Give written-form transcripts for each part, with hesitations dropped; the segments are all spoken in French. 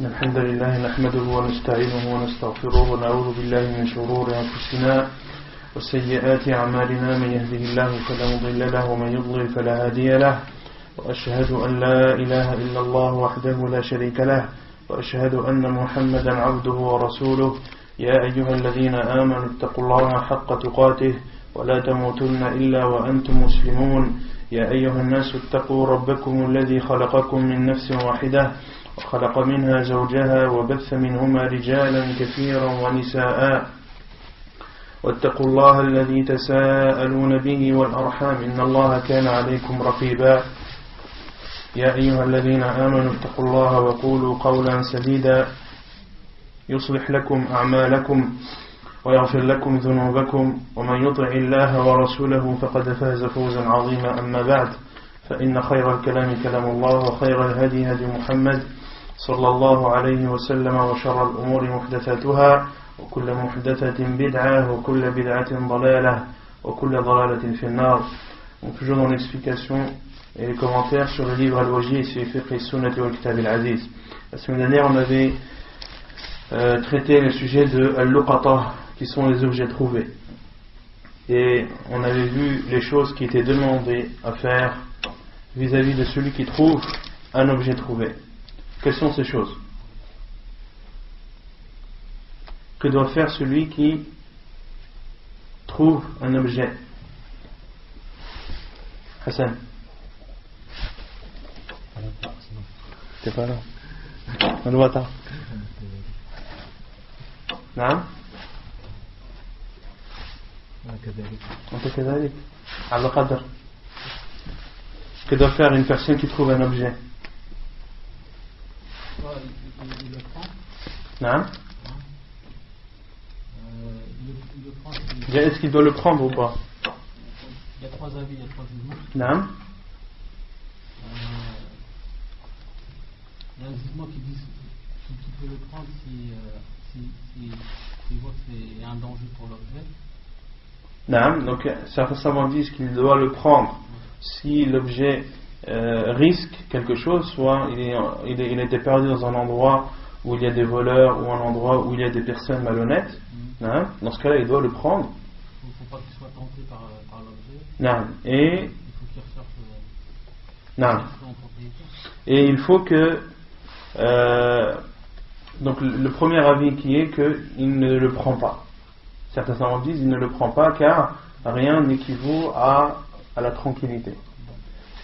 الحمد لله نحمده ونستعينه ونستغفره ونعوذ بالله من شرور أنفسنا وسيئات أعمالنا من يهده الله فلا مضل له ومن يضلل فلا هادي له وأشهد أن لا إله إلا الله وحده لا شريك له وأشهد أن محمدا عبده ورسوله يا أيها الذين آمنوا اتقوا الله حق تقاته ولا تموتن إلا وأنتم مسلمون يا أيها الناس اتقوا ربكم الذي خلقكم من نفس واحدة وخلق منها زوجها وبث منهما رجالا كثيرا ونساء واتقوا الله الذي تساءلون به والأرحام إن الله كان عليكم رقيبا يا أيها الذين آمنوا اتقوا الله وقولوا قولا سديدا يصلح لكم أعمالكم ويغفر لكم ذنوبكم ومن يطع الله ورسوله فقد فاز فوزا عظيما أما بعد فإن خير الكلام كلام الله وخير الهدي هدي محمد صلى الله عليه وسلم وشر الأمور محدثاتها وكل محدثة بدعة وكل بدعة ضلالة وكل ضلالة في النار. Donc toujours dans l'explication et les commentaires sur le livre Al-Wajih et Fiqh al-Sunnah wal Kitab al-Aziz. La semaine dernière on avait traité le sujet de Al-Luqata, qui sont les objets trouvés. Et on avait vu les choses qui étaient demandées à faire vis-à-vis de celui qui trouve un objet trouvé. Quelles sont ces choses? Que doit faire celui qui trouve un objet? Hassan? T'es pas là? On doit attendre. نعم أنت كذلك على قدر. Que doit faire une personne qui trouve un objet? نعم. Est-ce qu'il doit le prendre ou pas? Il y a trois avis, il y a trois jugements. نعم. Il y a un jugement qui dit qu'il peut le prendre s'il voit que c'est un danger pour l'objet. Non, donc certains savants disent qu'il doit le prendre si l'objet risque quelque chose, soit il était perdu dans un endroit où il y a des voleurs ou un endroit où il y a des personnes malhonnêtes. Non, dans ce cas-là, il doit le prendre. Il ne faut pas qu'il soit tenté par l'objet. Non, et il faut qu'il recherche non. son propriétaire. Et il faut que donc le premier avis qui est qu'il ne le prend pas. Certains savants disent qu'il ne le prend pas car rien n'équivaut à la tranquillité.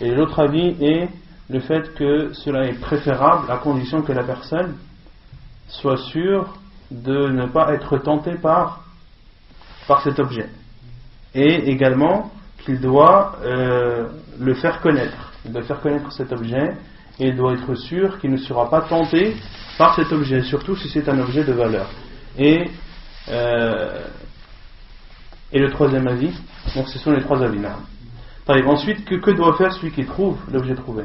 Et l'autre avis est le fait que cela est préférable à condition que la personne soit sûre de ne pas être tentée par cet objet. Et également qu'il doit le faire connaître. Il doit faire connaître cet objet et il doit être sûr qu'il ne sera pas tenté par cet objet, surtout si c'est un objet de valeur. Et le troisième avis, donc ce sont les trois avis. Ensuite, que doit faire celui qui trouve l'objet trouvé?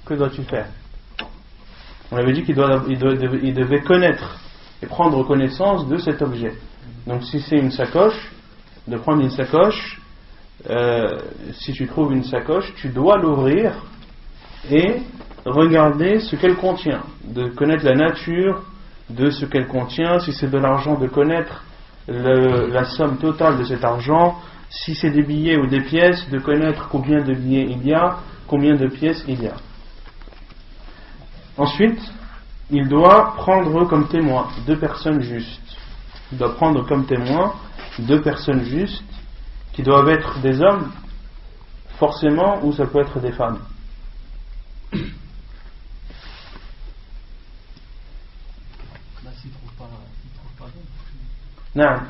Que doit-il faire? On avait dit qu'il devait connaître et prendre connaissance de cet objet. Donc si c'est une sacoche, de prendre une sacoche. Si tu trouves une sacoche, tu dois l'ouvrir et regarder ce qu'elle contient, de connaître la nature de ce qu'elle contient, si c'est de l'argent, de connaître la somme totale de cet argent, si c'est des billets ou des pièces, de connaître combien de billets il y a, combien de pièces il y a. Ensuite, il doit prendre comme témoin deux personnes justes. Il doit prendre comme témoin deux personnes justes qui doivent être des hommes forcément, ou ça peut être des femmes. S'il ne trouve pas Non,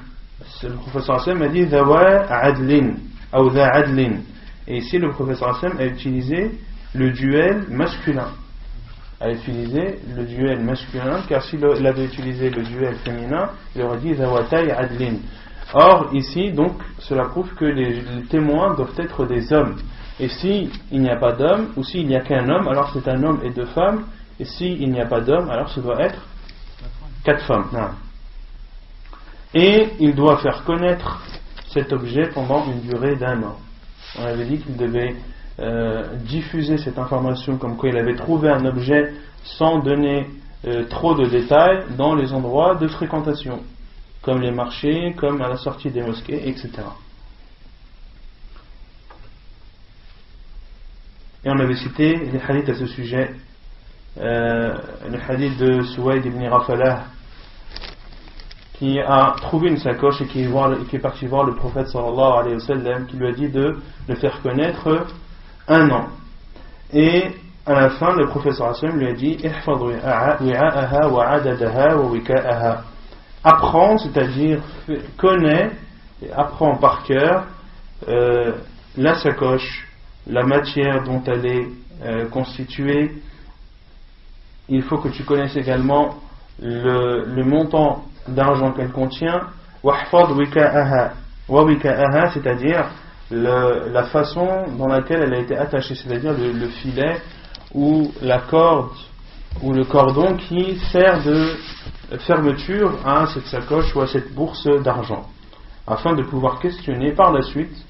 le professeur Hassan a dit Dawa adlin ou da adlin. Et ici le professeur Hassan a utilisé le duel masculin. Car s'il avait utilisé le duel féminin, il aurait dit Dawatay adlin. Or, ici, donc, cela prouve que les témoins doivent être des hommes. Et s'il n'y a pas d'homme, ou s'il n'y a qu'un homme, alors c'est un homme et deux femmes. Et s'il n'y a pas d'homme, alors ce doit être 4 femmes. Non. Et il doit faire connaître cet objet pendant une durée d'1 an. On avait dit qu'il devait diffusé cette information comme quoi il avait trouvé un objet sans donner trop de détails dans les endroits de fréquentation, comme les marchés, comme à la sortie des mosquées, etc. Et on avait cité les hadiths à ce sujet, le hadith de Suwayd ibn Rafalah, qui a trouvé une sacoche et qui est parti voir le prophète sallallahu alayhi wa sallam, qui lui a dit de le faire connaître un an. Et à la fin, le prophète sallallahu alayhi wa sallam lui a dit ihfadh wi'a'aha wa 'adadaha wa wika'aha. Apprends, c'est-à-dire connais et apprends par cœur la sacoche, la matière dont elle est constituée. Il faut que tu connaisses également le montant d'argent qu'elle contient. Wahfad wika'aha, wa wika'aha, c'est-à-dire la façon dans laquelle elle a été attachée, c'est-à-dire le filet ou la corde ou le cordon qui sert de fermeture à cette sacoche ou à cette bourse d'argent, afin de pouvoir questionner par la suite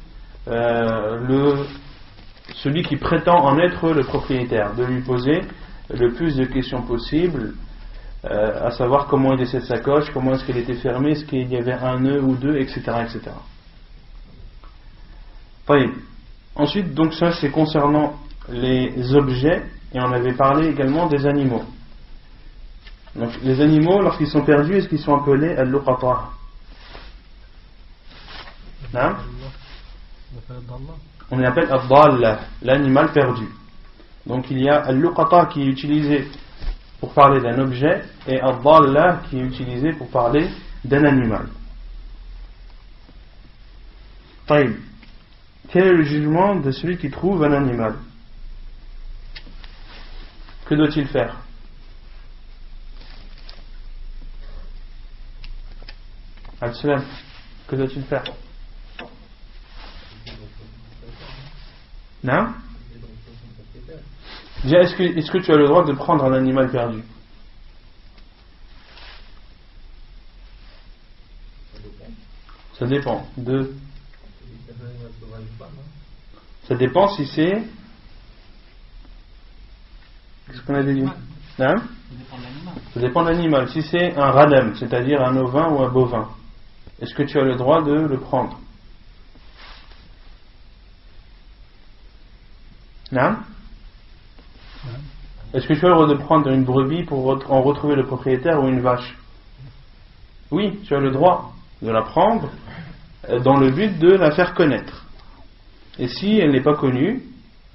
celui qui prétend en être le propriétaire, de lui poser le plus de questions possibles, à savoir comment était cette sacoche, comment est-ce qu'elle était fermée, est-ce qu'il y avait un nœud ou deux, etc. etc. Ensuite, donc ça c'est concernant les objets, et on avait parlé également des animaux. Donc les animaux, lorsqu'ils sont perdus, est-ce qu'ils sont appelés al-luqata? Non? On les appelle ad-dalla, l'animal perdu. Donc il y a al-luqata qui est utilisé pour parler d'un objet et ad-dalla qui est utilisé pour parler d'un animal. Taïb. Quel est le jugement de celui qui trouve un animal? Que doit-il faire? Al-Salam, que doit-il faire? Non? Déjà, est-ce que tu as le droit de prendre un animal perdu? Ça dépend. Ça dépend si c'est... Qu'est-ce qu'on a dit? Non? Ça dépend de l'animal. Si c'est un radam, c'est-à-dire un ovin ou un bovin, est-ce que tu as le droit de le prendre? Non? Est-ce que tu as le droit de prendre une brebis pour en retrouver le propriétaire ou une vache? Oui, tu as le droit de la prendre dans le but de la faire connaître. Et si elle n'est pas connue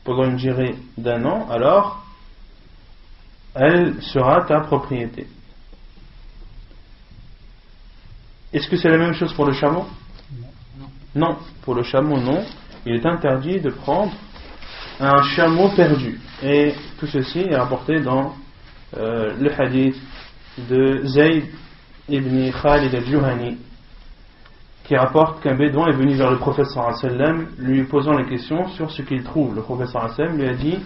pendant une durée d'un an, alors elle sera ta propriété. Est-ce que c'est la même chose pour le chameau? Non, pour le chameau non. Il est interdit de prendre un chameau perdu. Et tout ceci est rapporté dans le hadith de Zayd ibn Khalid al-Juhani, qui rapporte qu'un bédouin est venu vers le prophète sallallahu alayhi wa sallam, lui posant les questions sur ce qu'il trouve. Le prophète sallallahu alayhi wa sallam lui a dit,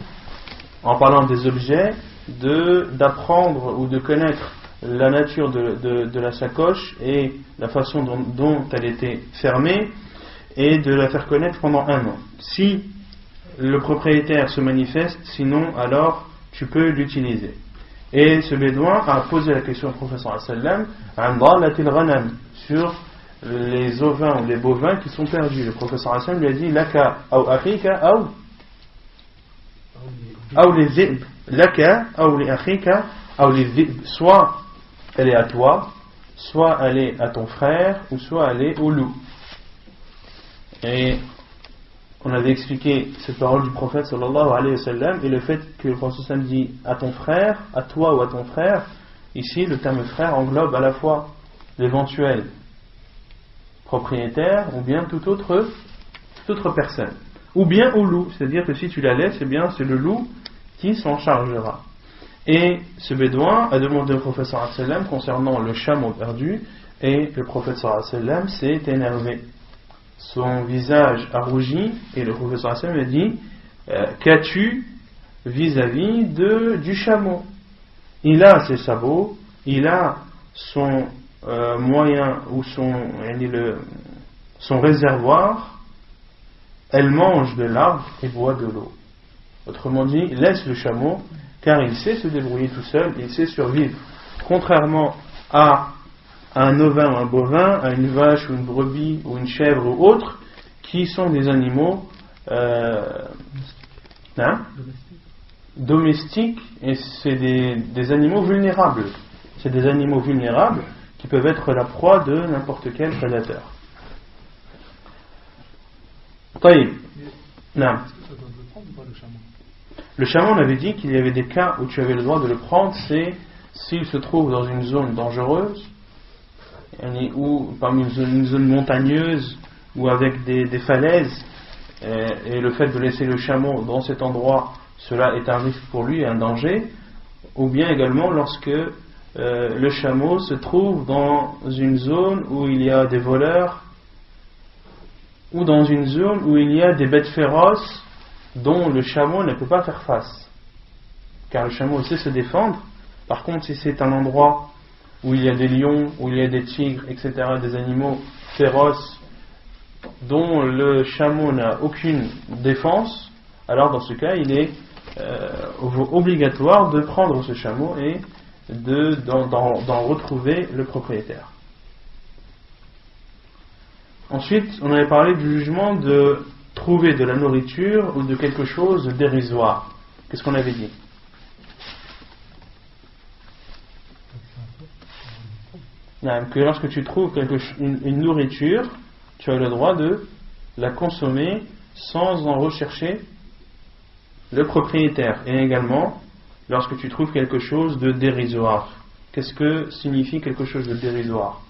en parlant des objets, d'apprendre ou de connaître la nature de la sacoche et la façon dont elle était fermée, et de la faire connaître pendant un an. Si le propriétaire se manifeste, sinon alors tu peux l'utiliser. Et ce bédouin a posé la question au prophète sallallahu alayhi wa sallam sur les ovins ou les bovins qui sont perdus. Le prophète sallallahu alayhi wa sallam lui a dit laka ou akhika ou les zib, laka ou les akhika ou les zib, soit elle est à toi, soit elle est à ton frère, ou soit elle est au loup. Et on avait expliqué cette parole du prophète sallallahu alayhi wa sallam, et le fait que le prophète sallallahu alayhi wa sallam dit à ton frère, à toi ou à ton frère, ici le terme frère englobe à la fois l'éventuel propriétaire ou bien toute autre personne, ou bien au loup, c'est-à-dire que si tu la laisses, eh bien c'est le loup qui s'en chargera. Et ce bédouin a demandé au prophète sallallahu alayhi wa sallam concernant le chameau perdu, et le prophète sallallahu alayhi wa sallam s'est énervé. Son visage a rougi, et le prophète sallallahu alayhi wa sallam a dit qu'as-tu vis-à-vis du chameau? Il a ses sabots, il a son moyen ou son réservoir, elle mange de l'arbre et boit de l'eau. Autrement dit, laisse le chameau, car il sait se débrouiller tout seul, il sait survivre. Contrairement à un ovin ou un bovin, à une vache ou une brebis ou une chèvre ou autre, qui sont des animaux domestiques, et c'est des animaux vulnérables. C'est des animaux vulnérables qui peuvent être la proie de n'importe quel prédateur. طيب. Non. Le chameau, on avait dit qu'il y avait des cas où tu avais le droit de le prendre, c'est s'il se trouve dans une zone dangereuse, ou parmi une zone montagneuse, ou avec des falaises, et le fait de laisser le chameau dans cet endroit, cela est un risque pour lui, un danger, ou bien également lorsque le chameau se trouve dans une zone où il y a des voleurs, ou dans une zone où il y a des bêtes féroces dont le chameau ne peut pas faire face, car le chameau sait se défendre. Par contre, si c'est un endroit où il y a des lions, où il y a des tigres, etc., des animaux féroces dont le chameau n'a aucune défense, alors dans ce cas il est obligatoire de prendre ce chameau et d'en retrouver le propriétaire. Ensuite, on avait parlé du jugement de trouver de la nourriture ou de quelque chose de dérisoire. Qu'est-ce qu'on avait dit? Que lorsque tu trouves une nourriture, tu as le droit de la consommer sans en rechercher le propriétaire. Et également, lorsque tu trouves quelque chose de dérisoire. Qu'est-ce que signifie quelque chose de dérisoire?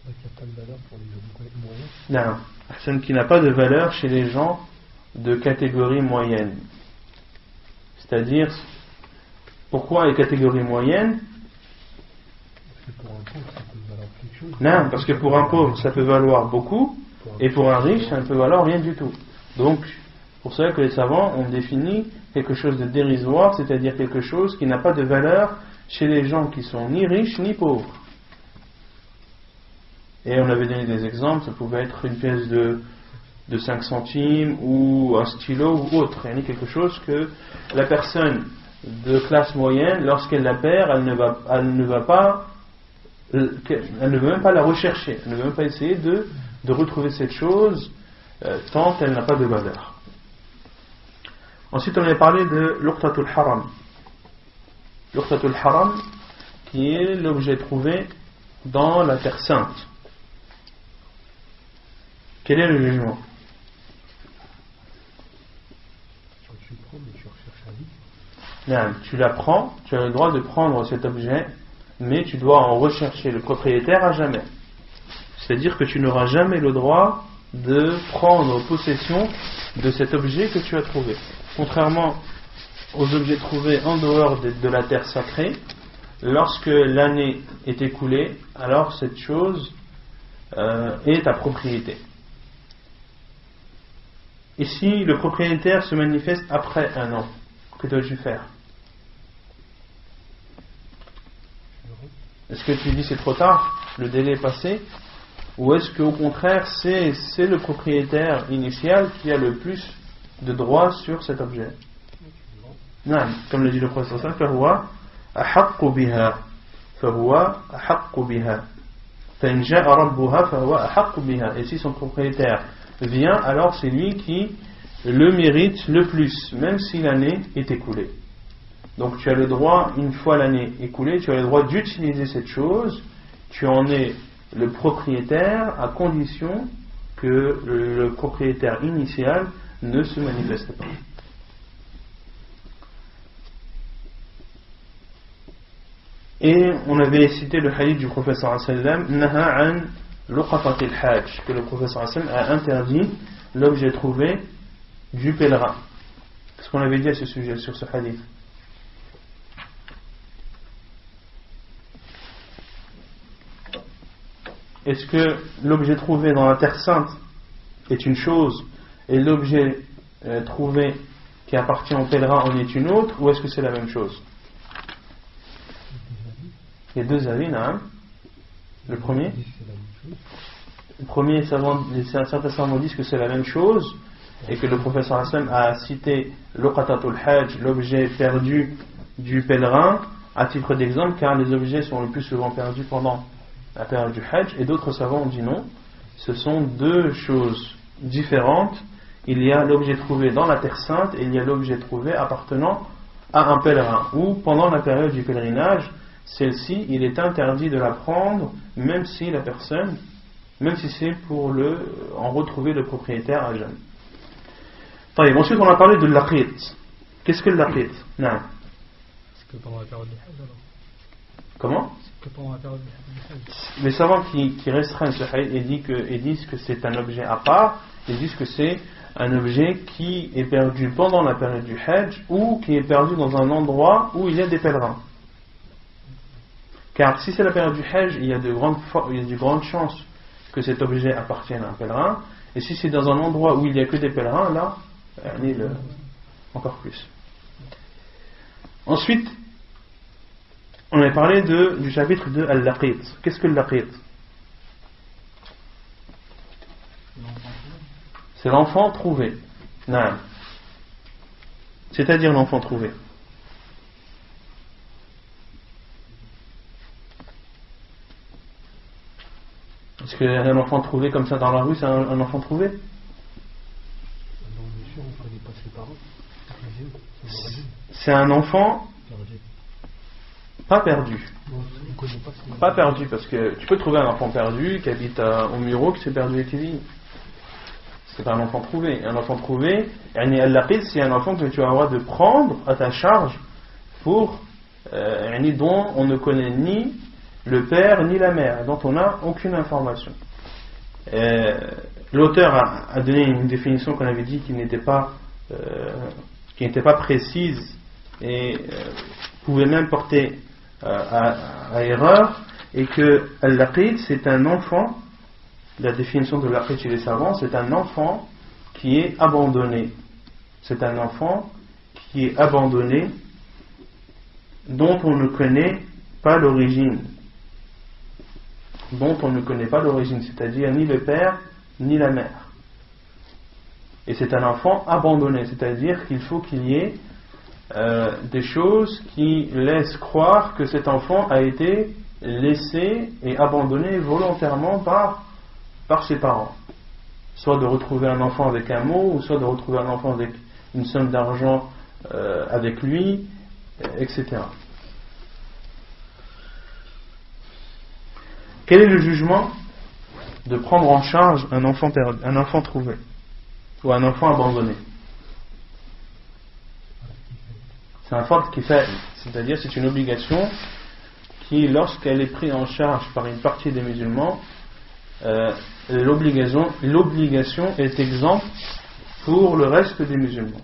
Il n'y a pas de valeur pour les moyens. Non, personne qui n'a pas de valeur chez les gens de catégorie moyenne. C'est-à-dire, pourquoi les catégories moyennes? Non, parce que pour un pauvre ça peut valoir beaucoup, et pour un riche ça ne peut valoir rien du tout. Donc, pour cela que les savants ont défini quelque chose de dérisoire, c'est-à-dire quelque chose qui n'a pas de valeur chez les gens qui sont ni riches ni pauvres. Et on avait donné des exemples, ça pouvait être une pièce de 5 centimes ou un stylo ou autre. Il y a quelque chose que la personne de classe moyenne, lorsqu'elle la perd, elle ne veut même pas la rechercher, elle ne veut même pas essayer de retrouver cette chose tant qu'elle n'a pas de valeur. Ensuite, on avait parlé de l'uqtatul haram. L'uqtatul haram, qui est l'objet trouvé dans la terre sainte. Quel est le jugement? Tu la prends, tu as le droit de prendre cet objet, mais tu dois en rechercher le propriétaire à jamais. C'est-à-dire que tu n'auras jamais le droit de prendre possession de cet objet que tu as trouvé. Contrairement aux objets trouvés en dehors de la terre sacrée, lorsque l'année est écoulée, alors cette chose est ta propriété. Et si le propriétaire se manifeste après un an, que dois-tu faire? Est-ce que tu dis c'est trop tard, le délai est passé, ou est-ce qu'au contraire c'est le propriétaire initial qui a le plus de droits sur cet objet? Non, comme l'a dit le professeur sallallahu alayhi wa sallam, فهو أحق بها فإن جاء ربها فهو أحق بها. Et si son propriétaire vient, alors c'est lui qui le mérite le plus, même si l'année est écoulée. Donc tu as le droit, une fois l'année écoulée, tu as le droit d'utiliser cette chose, tu en es le propriétaire à condition que le propriétaire initial ne se manifeste pas. Et on avait cité le hadith du professeur sallam, naha an luqatatil hajj, que le professeur sallam a interdit l'objet trouvé du pèlerin. Qu'est-ce qu'on avait dit à ce sujet, sur ce hadith? Est-ce que l'objet trouvé dans la terre sainte est une chose et l'objet trouvé qui appartient au pèlerin en est une autre, ou est-ce que c'est la même chose? Il y a deux avis, non? Le premier? certains savants disent que c'est la même chose, et que le professeur Hassan a cité l'uqatatul hajj, l'objet perdu du pèlerin, à titre d'exemple, car les objets sont le plus souvent perdus pendant la période du hajj, et d'autres savants ont dit non, ce sont deux choses différentes. Il y a l'objet trouvé dans la terre sainte et il y a l'objet trouvé appartenant à un pèlerin, ou pendant la période du pèlerinage, celle-ci, il est interdit de la prendre, même si c'est pour en retrouver le propriétaire à jamais. Ensuite, on a parlé de l'aqit. Qu'est-ce que l'aqit? Non. C'est que pendant la période du hajj alors. Comment? C'est que pendant la période du hajj. Les savants qui restreignent ce hadith et disent que c'est un objet à part, ils disent que c'est un objet qui est perdu pendant la période du hajj ou qui est perdu dans un endroit où il y a des pèlerins. Car si c'est la période du hajj, il y a de grandes chances que cet objet appartienne à un pèlerin, et si c'est dans un endroit où il n'y a que des pèlerins, là, encore plus. Ensuite, on a parlé du chapitre de Al-Laqit. Qu'est-ce que l'Laqit? C'est l'enfant trouvé. Non. C'est-à-dire l'enfant trouvé. Est-ce qu'un enfant trouvé comme ça dans la rue, c'est un enfant trouvé? Non, bien sûr, on ne connaît pas ses parents. C'est un enfant pas perdu. Pas perdu, parce que tu peux trouver un enfant perdu qui habite au Muro, qui s'est perdu et qui vit. C'est pas un enfant trouvé. Un enfant trouvé, c'est un enfant que tu as le droit de prendre à ta charge dont on ne connaît ni le père ni la mère, dont on n'a aucune information. L'auteur a donné une définition qu'on avait dit qui n'était pas précise et pouvait même porter à erreur, et que al-laqit, c'est un enfant. La définition de l'aqit chez les savants, c'est un enfant qui est abandonné. C'est un enfant qui est abandonné, dont on ne connaît pas l'origine. C'est-à-dire ni le père ni la mère. Et c'est un enfant abandonné, c'est-à-dire qu'il faut qu'il y ait des choses qui laissent croire que cet enfant a été laissé et abandonné volontairement par ses parents. Soit de retrouver un enfant avec un mot, ou soit de retrouver un enfant avec une somme d'argent avec lui, etc. Quel est le jugement de prendre en charge un enfant trouvé ou un enfant abandonné? C'est un fard kifaya, c'est-à-dire c'est une obligation qui, lorsqu'elle est prise en charge par une partie des musulmans, l'obligation est exempte pour le reste des musulmans.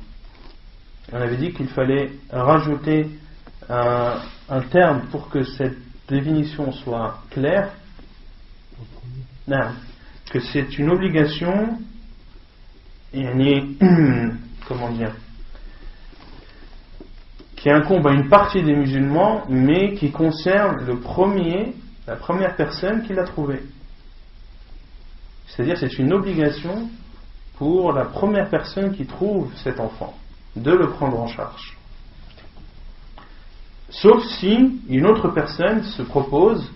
On avait dit qu'il fallait rajouter un terme pour que cette définition soit claire. Non, que c'est une obligation, comment dire, qui incombe à une partie des musulmans, mais qui concerne la première personne qui l'a trouvé. C'est-à-dire c'est une obligation pour la première personne qui trouve cet enfant de le prendre en charge. Sauf si une autre personne se propose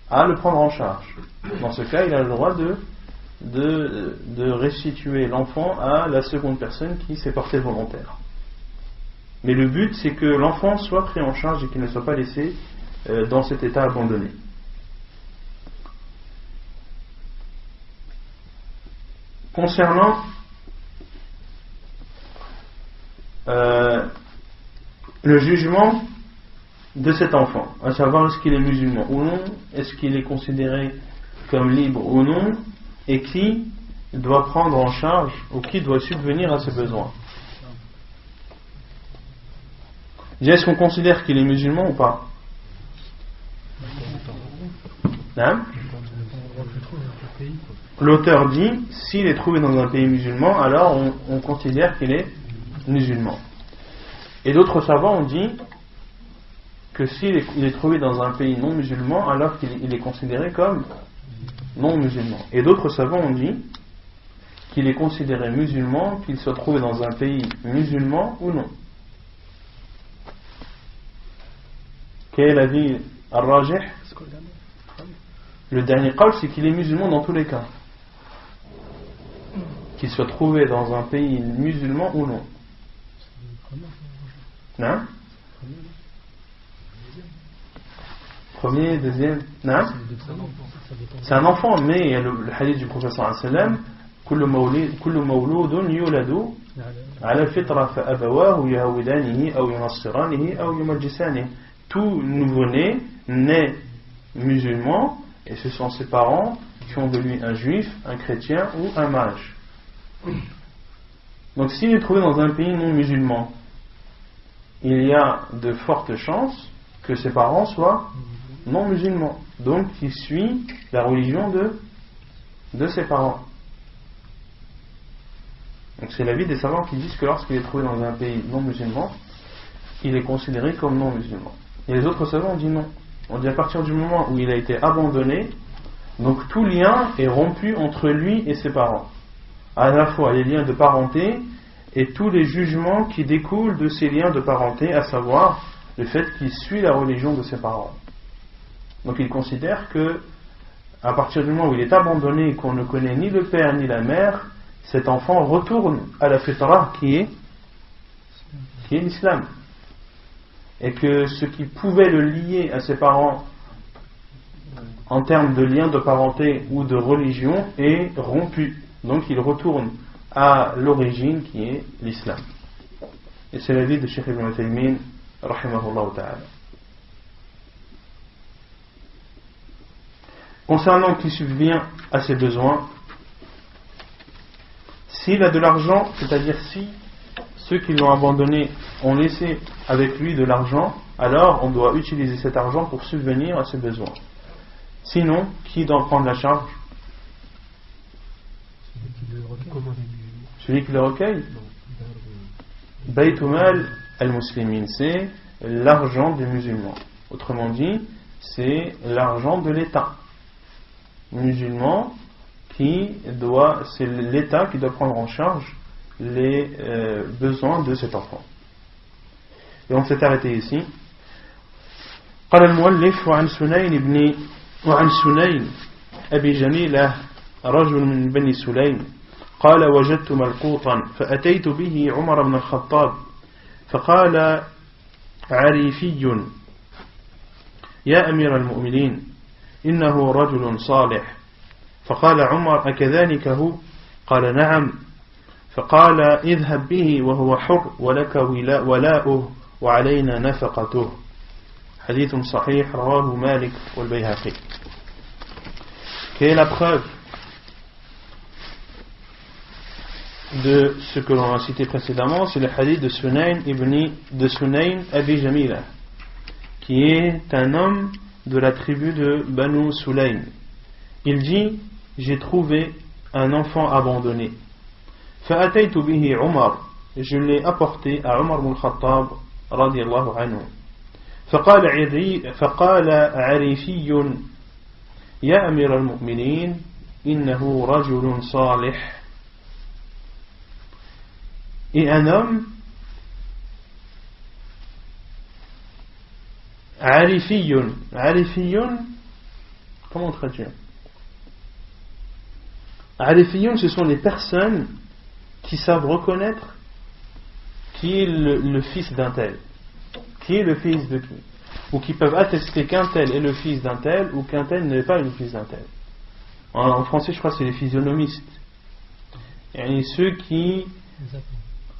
à le prendre en charge. Dans ce cas, il a le droit de restituer l'enfant à la seconde personne qui s'est portée volontaire. Mais le but, c'est que l'enfant soit pris en charge et qu'il ne soit pas laissé dans cet état abandonné. Concernant le jugement de cet enfant, à savoir est-ce qu'il est musulman ou non, est-ce qu'il est considéré comme libre ou non, et qui doit prendre en charge ou qui doit subvenir à ses besoins. Déjà, est-ce qu'on considère qu'il est musulman ou pas? Hein? L'auteur dit, s'il est trouvé dans un pays musulman, alors on considère qu'il est musulman. Et d'autres savants ont dit que s'il est trouvé dans un pays non musulman, alors qu'il est considéré comme non musulman. Et d'autres savants ont dit qu'il est considéré musulman, qu'il soit trouvé dans un pays musulman ou non. Quel est l'avis al-rajih? Le dernier qawl, c'est qu'il est musulman dans tous les cas. Qu'il soit trouvé dans un pays musulman ou non. Non? Premier, deuxième, non? C'est un enfant, mais il y a le hadith du prophète sallallahu alayhi wa sallam, كل مولود يولد على الفطرة فأبواه يهودانه أو ينصرانه أو يمجسانه. Tout nouveau-né naît musulman et ce sont ses parents qui font de lui un juif, un chrétien ou un mage. Donc s'il est trouvé dans un pays non musulman, il y a de fortes chances que ses parents soient non musulmans, donc il suit la religion de ses parents. Donc c'est l'avis des savants qui disent que lorsqu'il est trouvé dans un pays non musulman, il est considéré comme non musulman. Et les autres savants ont dit non. On dit à partir du moment où il a été abandonné, donc tout lien est rompu entre lui et ses parents. À la fois les liens de parenté et tous les jugements qui découlent de ces liens de parenté, à savoir le fait qu'il suit la religion de ses parents. Donc il considère que à partir du moment où il est abandonné et qu'on ne connaît ni le père ni la mère, cet enfant retourne à la fitra qui est l'islam. Et que ce qui pouvait le lier à ses parents en termes de lien de parenté ou de religion est rompu. Donc il retourne à l'origine qui est l'islam. Et c'est l'avis de Cheikh Ibn Uthaymin rahimahullah ta'ala. Concernant qui subvient à ses besoins, s'il a de l'argent, c'est-à-dire si ceux qui l'ont abandonné ont laissé avec lui de l'argent, alors on doit utiliser cet argent pour subvenir à ses besoins. Sinon, qui doit en prendre la charge? Celui qui le recueille? Baytumal al-Muslimin, c'est l'argent des musulmans. Autrement dit, c'est l'argent de l'État musulman c'est l'État qui doit prendre en charge les besoins de cet enfant. Et on s'est arrêté ici. قال المؤلف وعن سنين أبي جميلة رجل من بني سليم قال وجدت ملقوطا فأتيت به عمر بن الخطاب فقال عريفي يا أمير المؤمنين إنه رجل صالح فقال عمر أكذلك هو؟ قال نعم. فقال اذهب به وهو حر ولك ولاؤه وعلينا نفقته. حديث صحيح رواه مالك والبيهقي. Quelle est la preuve de ce que l'on a cité précédemment? C'est le hadith de Sunayn Abi Jamila, qui est un homme de la tribu de Banu Sulaym. Il dit: j'ai trouvé un enfant abandonné. فأتيت به عمر, je l'ai apporté à Umar ibn al-Khattab رضي الله عنه. فقال عريفي يا أمير المؤمنين إنه رجل صالح. Et un homme, Arifiyun, comment traduire? Arifiyun, ce sont les personnes qui savent reconnaître qui est le fils d'un tel, qui est le fils de qui, ou qui peuvent attester qu'un tel est le fils d'un tel, ou qu'un tel n'est pas le fils d'un tel. En français, je crois que c'est les physionomistes. Et ceux qui...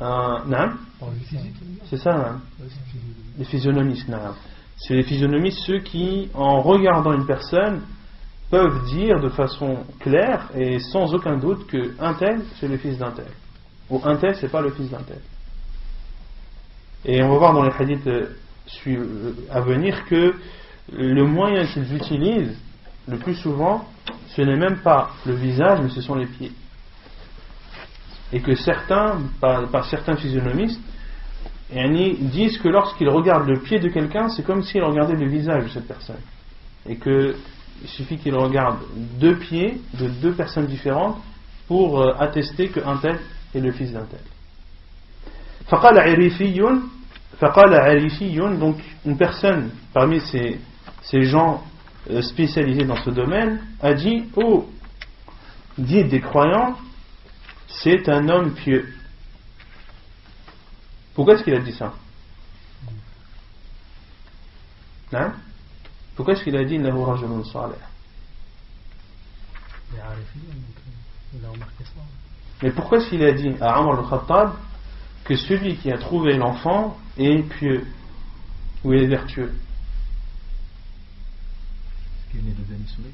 non, c'est ça, non? Les physionomistes, non. C'est les physionomistes, ceux qui, en regardant une personne, peuvent dire de façon claire et sans aucun doute que un tel c'est le fils d'un tel, ou un tel c'est pas le fils d'un tel. Et on va voir dans les hadiths à venir que le moyen qu'ils utilisent le plus souvent, ce n'est même pas le visage, mais ce sont les pieds. Et que certains physionomistes disent que lorsqu'ils regardent le pied de quelqu'un, c'est comme s'ils regardaient le visage de cette personne. Et que il suffit qu'il regarde 2 pieds de 2 personnes différentes pour attester qu'un tel est le fils d'un tel. فقال عريفي, donc une personne parmi ces gens spécialisés dans ce domaine a dit: oh, guide des croyants, c'est un homme pieux. Pourquoi est-ce qu'il a dit ça? Hein? Pourquoi est-ce qu'il a dit innahu rajulun salih? Mais pourquoi est-ce qu'il a dit à Omar al-Khattab que celui qui a trouvé l'enfant est pieux ou est vertueux? Est-ce qu'il est de Beni Soleil?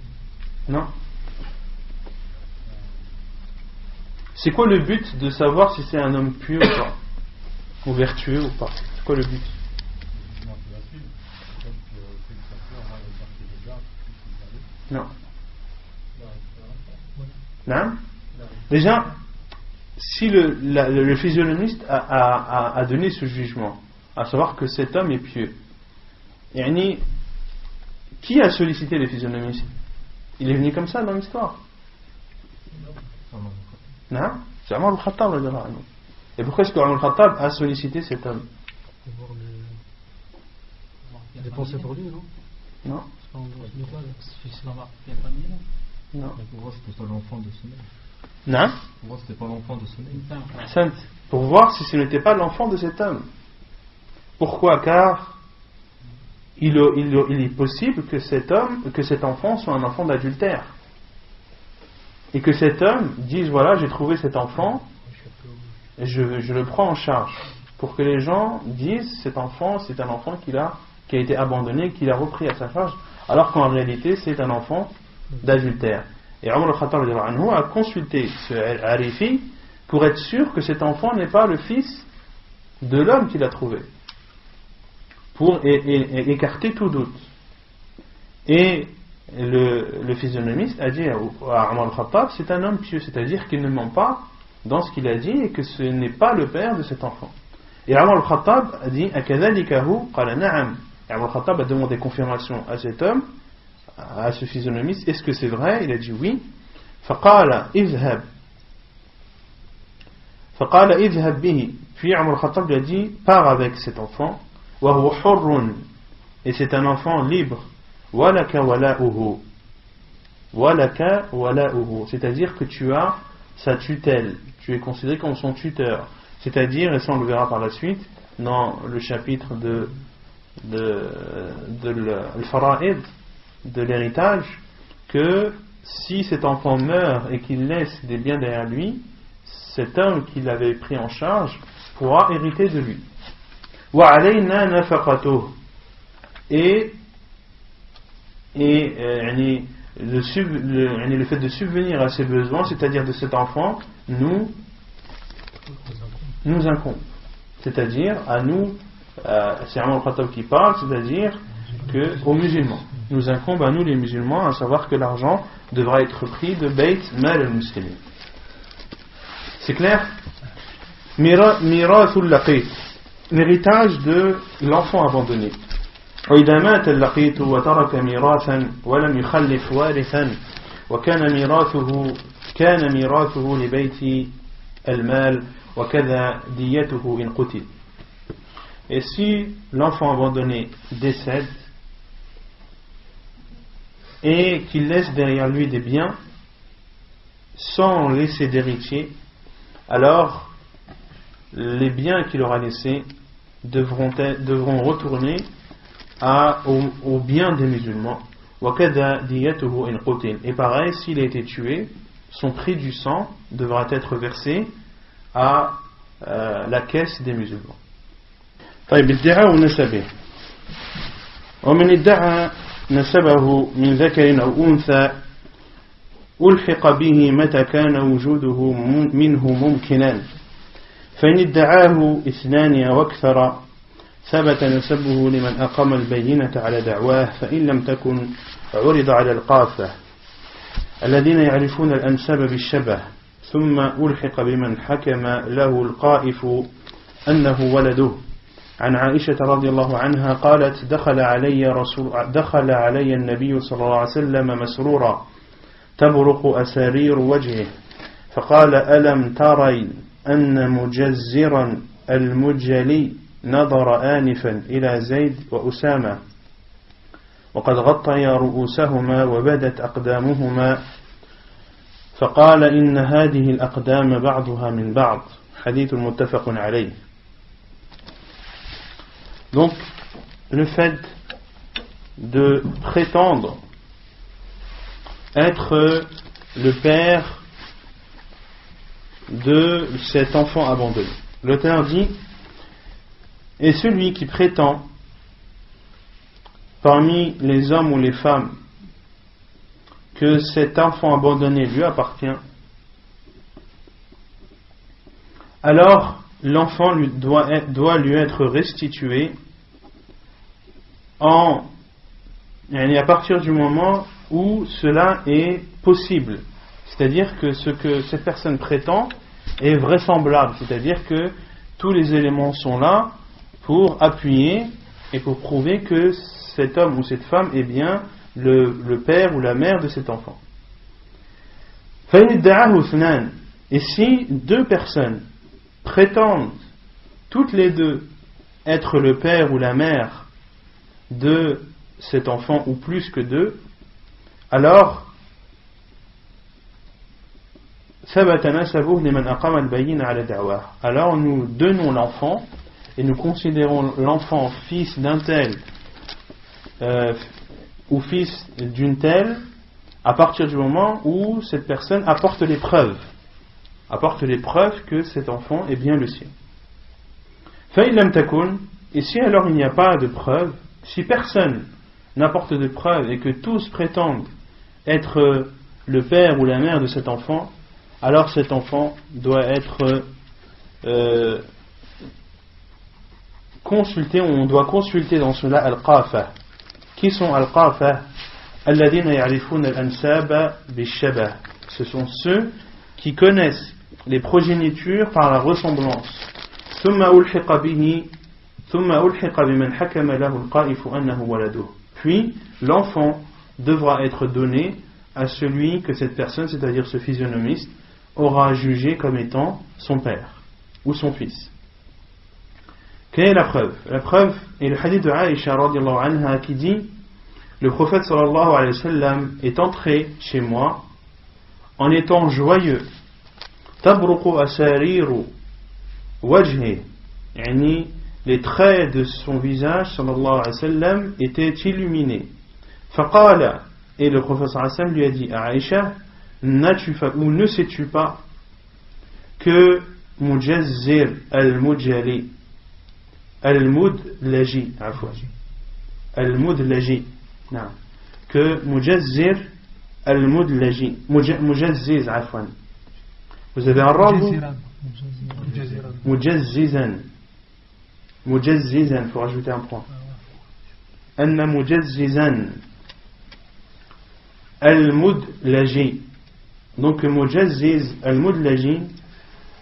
Non. C'est quoi le but de savoir si c'est un homme pieux ou pas, ou vertueux ou pas? C'est quoi le but? Non. Non. Déjà, si le physionomiste a donné ce jugement, à savoir que cet homme est pieux, yani, qui a sollicité le physionomiste? Il est venu comme ça dans l'histoire? Non. C'est Omar al-Khattab. Et pourquoi est-ce que Omar al-Khattab a sollicité cet homme? Il a dépensé pour lui, non? Non. Non. Pour voir si c'était pas l'enfant de ce mec. Non. Pour voir si c'était pas l'enfant de ce mec. Pour voir si ce n'était pas l'enfant de cet homme. Pourquoi? Car il est possible que cet enfant soit un enfant d'adultère. Et que cet homme dise: voilà, j'ai trouvé cet enfant, et je le prends en charge. Pour que les gens disent: cet enfant, c'est un enfant qui a été abandonné, qu'il a repris à sa charge, alors qu'en réalité c'est un enfant d'adultère. Et Omar al-Khattab a consulté ce Arifi pour être sûr que cet enfant n'est pas le fils de l'homme qu'il a trouvé, pour écarter tout doute. Et le physionomiste a dit à Omar al-Khattab: c'est un homme pieux, c'est-à-dire qu'il ne ment pas dans ce qu'il a dit et que ce n'est pas le père de cet enfant. Et Omar al-Khattab a dit: akadhalikahu qala na'am. Et Omar al-Khattab a demandé confirmation à cet homme, à ce physionomiste: est-ce que c'est vrai? Il a dit oui. Faqala idhhab bihi. Puis Omar al-Khattab lui a dit: pars avec cet enfant. Wa huwa hurrun, et c'est un enfant libre. Walaka wala'uhu, c'est-à-dire que tu as sa tutelle, tu es considéré comme son tuteur. C'est-à-dire, et ça on le verra par la suite dans le chapitre de al-fara'id, de l'héritage, que si cet enfant meurt et qu'il laisse des biens derrière lui, cet homme qui l'avait pris en charge pourra hériter de lui. Wa alayna nafaqatuh, et le fait de subvenir à ses besoins, c'est-à-dire de cet enfant, nous incombe. C'est-à-dire à nous, c'est Omar al-Khattab qui parle, c'est-à-dire aux musulmans. Nous incombe à nous les musulmans, à savoir que l'argent devra être pris de Bayt Mal al-Muslimin. C'est clair? Mirathul laqit, l'héritage de l'enfant abandonné. وإذا مات اللقيط وترك ميراثا ولم يخلف وارثا وكان ميراثه لبيت المال وكذا ديته إن قتل. Et si l'enfant abandonné décède et qu'il laisse derrière lui des biens sans laisser d'héritier, alors les biens qu'il aura laissés devront retourner aux biens des musulmans. Et pareil, s'il a été tué, son prix du sang devra être versé à la caisse des musulmans. طيب ادعاء نسبه ومن ادعى نسبه من ذكر أو أنثى ألحق به متى كان وجوده منه ممكنا فإن ادعاه اثنان أو أكثر ثبت نسبه لمن أقام البينة على دعواه فإن لم تكن عرض على القافة الذين يعرفون الأنساب بالشبه ثم ألحق بمن حكم له القائف أنه ولده عن عائشة رضي الله عنها قالت دخل علي النبي صلى الله عليه وسلم مسرورا تبرق أسارير وجهه فقال ألم تري أن مجزرا المجلي نظر آنفا إلى زيد وأسامة وقد غطيا رؤوسهما وبدت أقدامهما فقال إن هذه الأقدام بعضها من بعض حديث متفق عليه. Donc le fait de prétendre être le père de cet enfant abandonné. L'auteur dit: et celui qui prétend parmi les hommes ou les femmes que cet enfant abandonné lui appartient, alors l'enfant doit lui être restitué à partir du moment où cela est possible. C'est-à-dire que ce que cette personne prétend est vraisemblable, c'est-à-dire que tous les éléments sont là pour appuyer et pour prouver que cet homme ou cette femme est bien le père ou la mère de cet enfant. Et si deux personnes prétendent toutes les deux être le père ou la mère de cet enfant ou plus que deux, alors nous donnons l'enfant et nous considérons l'enfant fils d'un tel ou fils d'une telle à partir du moment où cette personne apporte les preuves que cet enfant est bien le sien. Et si alors il n'y a pas de preuve, si personne n'apporte de preuve et que tous prétendent être le père ou la mère de cet enfant, alors cet enfant doit être consulté, on doit consulter dans cela al-qafa. Qui sont al-qafa? Alladhina ya'rifuna al-ansaba bish-shabah. Ce sont ceux qui connaissent les progénitures par la ressemblance. Thumma ulhiqa biman hakama lahu al-qa'ifu annahu waladuhu. Puis l'enfant devra être donné à celui que cette personne, c'est-à-dire ce physionomiste, aura jugé comme étant son père ou son fils. Quelle est la preuve? La preuve est le hadith de Aïcha radiallahu anha qui dit: le prophète sallallahu alayhi wa sallam est entré chez moi en étant joyeux. Tabruqu asariru wajhi, yani les traits de son visage sallallahu alayhi wa sallam étaient illuminés. Faqala, et le prophète sallallahu alayhi wa sallam lui a dit à Aïcha: n'as-tu pas ou ne sais-tu pas que Mujazzir al-Mujali al-Mudlaji al-Mudlaji que Mujazzir al-Mudlaji Mujazziz afwan, vous avez un rang Mujazzizan, il faut rajouter un point. Anna Mujazzizan al-Mudlaji. Donc Mujazziz al-Mudlaji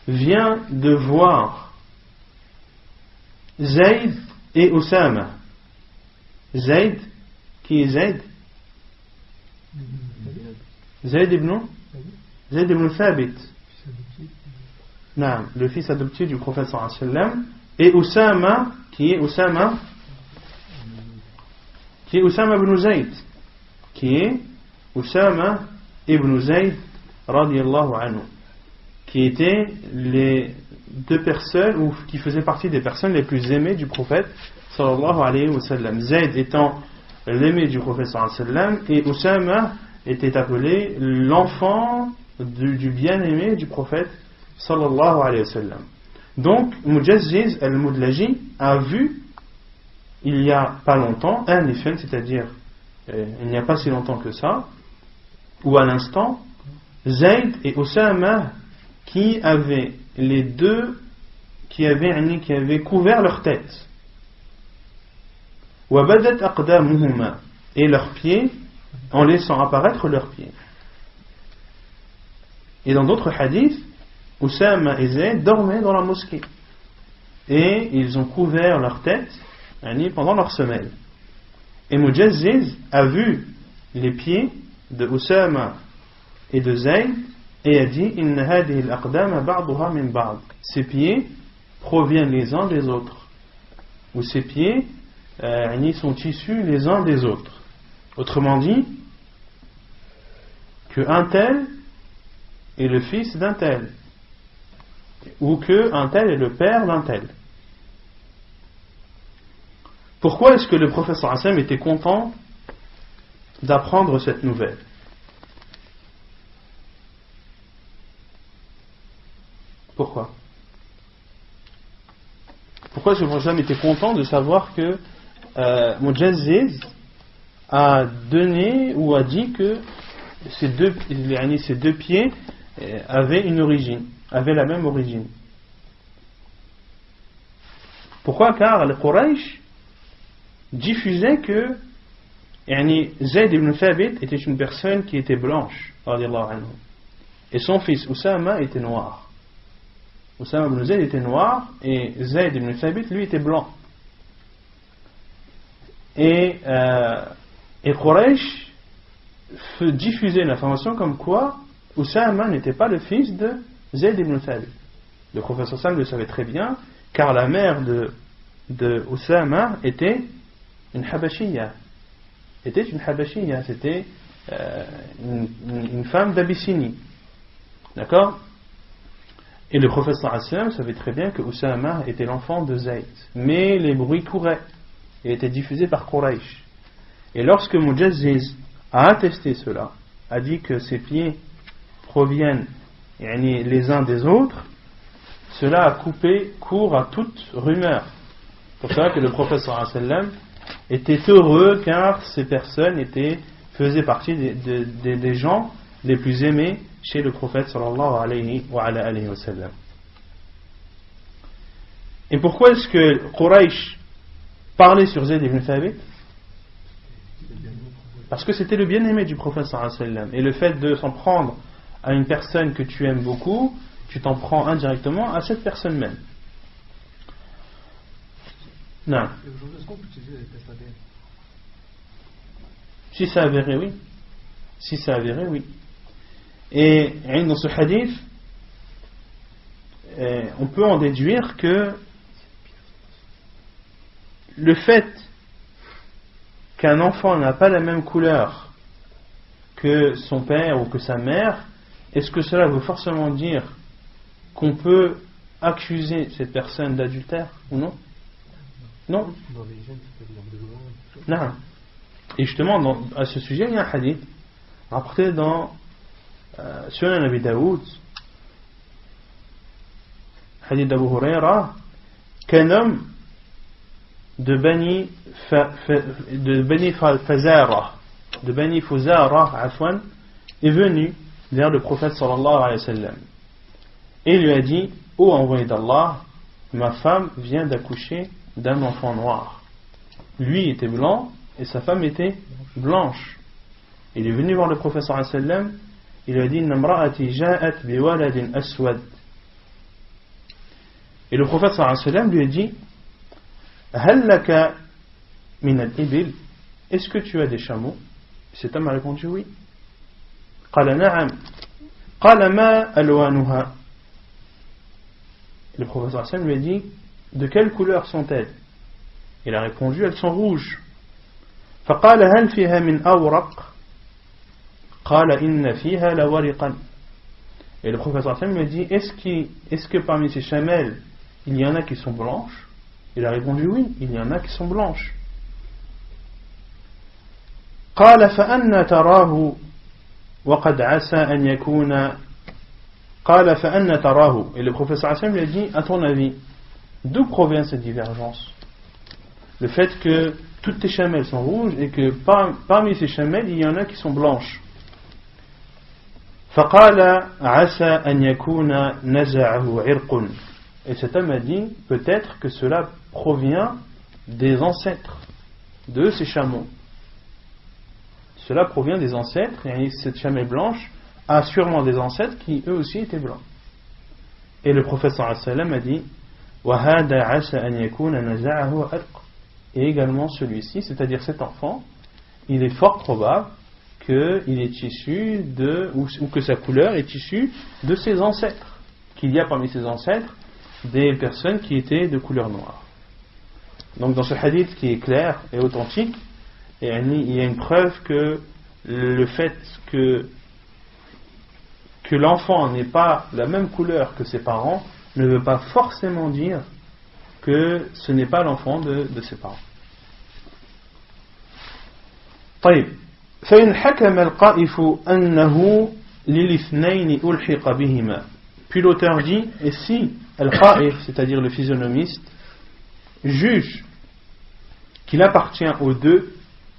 vient de voir Zayd et Oussama. Zayd, qui est Zayd? Zayd ibn Thabit, non, le fils adoptif du prophète sallallahu alayhi wa sallam, et Oussama, qui est Oussama ibn Zayd, qui est Oussama ibn Zayd radiyallahu anhu, qui étaient les deux personnes ou qui faisaient partie des personnes les plus aimées du prophète sallallahu alayhi wa sallam. Zayd étant l'aimé du prophète sallallahu alayhi wa sallam et Oussama était appelé l'enfant du bien-aimé du prophète sallallahu alayhi wa sallam. Donc Mujazziz al-Mudlaji a vu il y a pas longtemps un effet, c'est-à-dire il n'y a pas si longtemps que ça, ou à l'instant, Zayd et Oussama qui avaient les deux qui avaient couvert leur tête, wabadat aqdamuhuma, et leurs pieds, en laissant apparaître leurs pieds. Et dans d'autres hadiths, Oussama et Zayd dormaient dans la mosquée. et ils ont couvert leur tête pendant leur semelle. Et Mujazziz a vu les pieds de Oussama et de Zayd et a dit Inna hadihi al-aqdama ba'duha min ba'd. Ces pieds proviennent les uns des autres, ou ces pieds sont issus les uns des autres. Autrement dit, que un tel est le fils d'un tel, ou que un tel est le père d'un tel. Pourquoi est-ce que le prophète sallallahu alayhi wa sallam était content d'apprendre cette nouvelle? Pourquoi est-ce que le prophète sallallahu alayhi wa sallam était content de savoir que Mujazziz a donné ou a dit que ces deux pieds avaient une origine, avaient la même origine? Pourquoi? Car les Quraysh diffusaient que Zayd ibn Thabit était une personne qui était blanche, et son fils Oussama était noir. Oussama ibn Zayd était noir et Zayd ibn Thabit lui était blanc. Et Quraysh diffusait l'information comme quoi Oussama n'était pas le fils de Zayd ibn Thabit. Le professeur Sam le savait très bien, car la mère de Oussama était une Habashiyya. C'était une femme d'Abyssinie. D'accord? Et le professeur Sam savait très bien que Oussama était l'enfant de Zayd. Mais les bruits couraient et étaient diffusés par Quraysh. Et lorsque Mujazziz a attesté cela, a dit que ses pieds proviennent les uns des autres, cela a coupé court à toute rumeur. C'est pour ça que le prophète sallallahu alayhi wa sallam était heureux, car ces personnes faisaient partie des gens les plus aimés chez le prophète sallallahu alayhi wa sallam. Et pourquoi est-ce que Quraysh parlait sur Zayd ibn Thabit? Parce que c'était le bien-aimé du prophète sallallahu alayhi wa sallam. Et le fait de s'en prendre à une personne que tu aimes beaucoup, tu t'en prends indirectement à cette personne même. Non. Et aujourd'hui, est-ce qu'on peut utiliser les tests ADN? Si c'est avéré, oui. Si c'est avéré, oui. Et dans ce hadith, on peut en déduire que le fait qu'un enfant n'a pas la même couleur que son père ou que sa mère, est-ce que cela veut forcément dire qu'on peut accuser cette personne d'adultère ou non? Non. Non. Et justement, à ce sujet, il y a un hadith rapporté dans Sunan Abi Daoud, hadith d'Abu Huraira, qu'un homme de Bani Fuzara est venu vers le prophète sallallahu alayhi wa sallam et lui a dit: ô envoyé d'Allah, ma femme vient d'accoucher d'un enfant noir. Lui était blanc et sa femme était blanche. Il est venu voir le prophète sallallahu alayhi wa sallam, il lui a dit: namra'ati ja'at biwaladin aswad. Et le prophète sallallahu alayhi wa sallam lui a dit: hal laka min al-ibil, est-ce que tu as des chameaux? Cet homme a répondu: oui. Qala na'am. Qala ma alwanuha. Le prophète sallallahu alayhi wa sallam lui a dit: de quelle couleur sont-elles? Il a répondu: elles sont rouges. فقال هل فيها من أورق؟ قال إن فيها لورقا. Et le prophète sallallahu alayhi wa sallam lui a dit: est-ce que parmi ces chamelles il y en a qui sont blanches? Il a répondu: oui, il y en a qui sont blanches. قال فأنا تراه وقد عسى أن يكون. قال فأنا تراه. Et le prophète sallallahu alayhi wa sallam lui a dit: à ton avis, d'où provient cette divergence? Le fait que toutes tes chamelles sont rouges et que parmi ces chamelles il y en a qui sont blanches. فقال عسى أن يكون نزعه عرق. Et cet homme a dit: peut-être que cela provient des ancêtres de ces chameaux. Cela provient des ancêtres, et cette chamelle blanche a sûrement des ancêtres qui eux aussi étaient blancs. Et le prophète sallallahu alayhi wa sallam a dit: وهذا عسى أن يكون نزعه عرق. Et également celui-ci, c'est-à-dire cet enfant, il est fort probable qu'il est issu de, ou que sa couleur est issue de ses ancêtres, qu'il y a parmi ses ancêtres des personnes qui étaient de couleur noire. Donc dans ce hadith qui est clair et authentique, il y a une preuve que le fait que l'enfant n'ait pas la même couleur que ses parents ne veut pas forcément dire que ce n'est pas l'enfant de ses parents. طيب فإن حكم القائف أنه للاثنين ألحق بهما. Puis l'auteur dit, et si al-qaif, c'est-à-dire le physionomiste, juge qu'il appartient aux deux,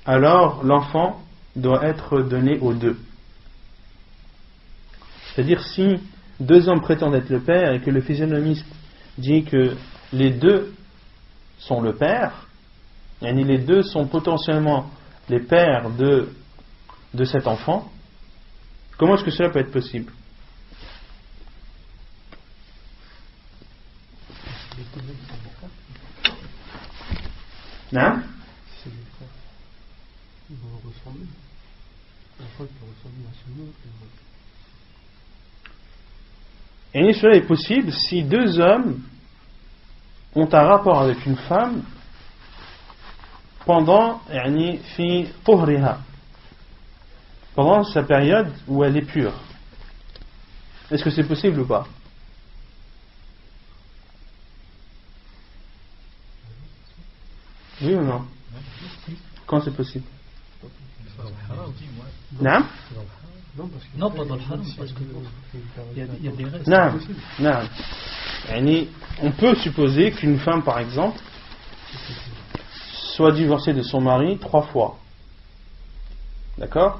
alors l'enfant doit être donné aux deux. C'est-à-dire si deux hommes prétendent être le père et que le physionomiste dit que les deux sont le père, et les deux sont potentiellement les pères de cet enfant, comment est-ce que cela peut être possible? Non? C'est des frères. Ils vont ressembler. L'enfant peut ressembler à son autre. Et cela est possible si deux hommes ont un rapport avec une femme pendant sa période où elle est pure. Est-ce que c'est possible ou pas? Oui ou non? Quand c'est possible? Non? Non, pas dans le haram, parce qu'il y a des restes. Non. On peut supposer qu'une femme, par exemple, soit divorcée de son mari 3 fois. D'accord?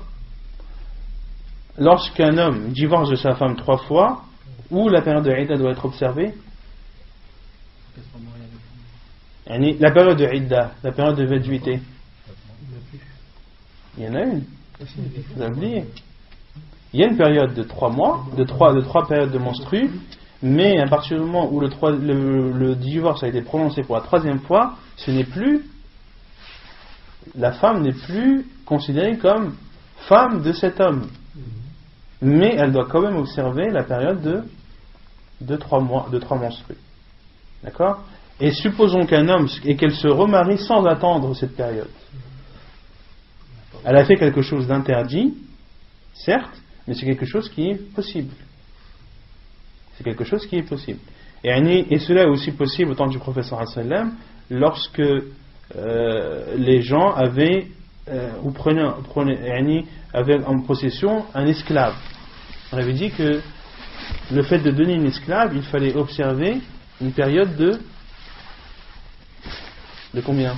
Lorsqu'un homme divorce de sa femme 3 fois, où la période de Idda doit être observée? La période de Idda, la période de véduité. Il y en a une. Vous avez oublié. Il y a une période de 3 mois, de 3 périodes de menstrues, mais à partir du moment où le divorce a été prononcé pour la 3e fois, la femme n'est plus considérée comme femme de cet homme. Mais elle doit quand même observer la période de 3 mois, de 3 menstrues. D'accord? Et supposons qu'un homme, et qu'elle se remarie sans attendre cette période. Elle a fait quelque chose d'interdit, certes, mais c'est quelque chose qui est possible. C'est quelque chose qui est possible. Et cela est aussi possible au temps du prophète sallallahu alayhi wa sallam, lorsque les gens avaient avaient en possession un esclave. On avait dit que le fait de donner une esclave, il fallait observer une période de combien?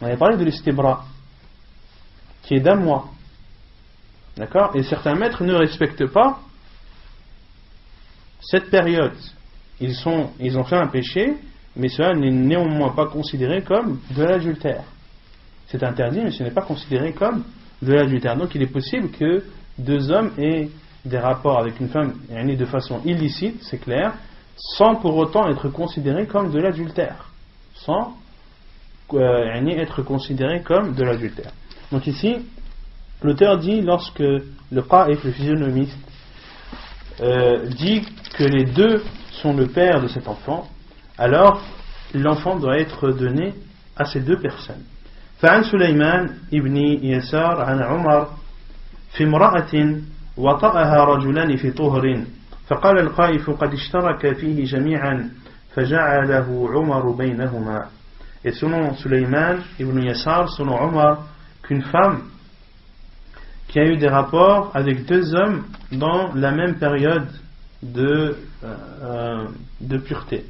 On avait parlé de l'istibra, qui est d'1 mois. D'accord? Et certains maîtres ne respectent pas cette période. Ils ont fait un péché, mais cela n'est néanmoins pas considéré comme de l'adultère. C'est interdit, mais ce n'est pas considéré comme de l'adultère. Donc il est possible que 2 hommes aient des rapports avec une femme de façon illicite, c'est clair, sans pour autant être considérés comme de l'adultère. Sans être considérés comme de l'adultère. Donc ici, l'auteur dit, lorsque le qaif, le physionomiste, dit que les deux sont le père de cet enfant, alors l'enfant doit être donné à ces 2 personnes. فعن سليمان ابن يسار عن عمر في امرأة وطأها رجلان في طهر فقال القائف قد اشترك فيه جميعا فجعله عمر بينهما. Et selon Sulayman ibn Yasar, selon Omar, qu'une femme qui a eu des rapports avec 2 hommes dans la même période de pureté.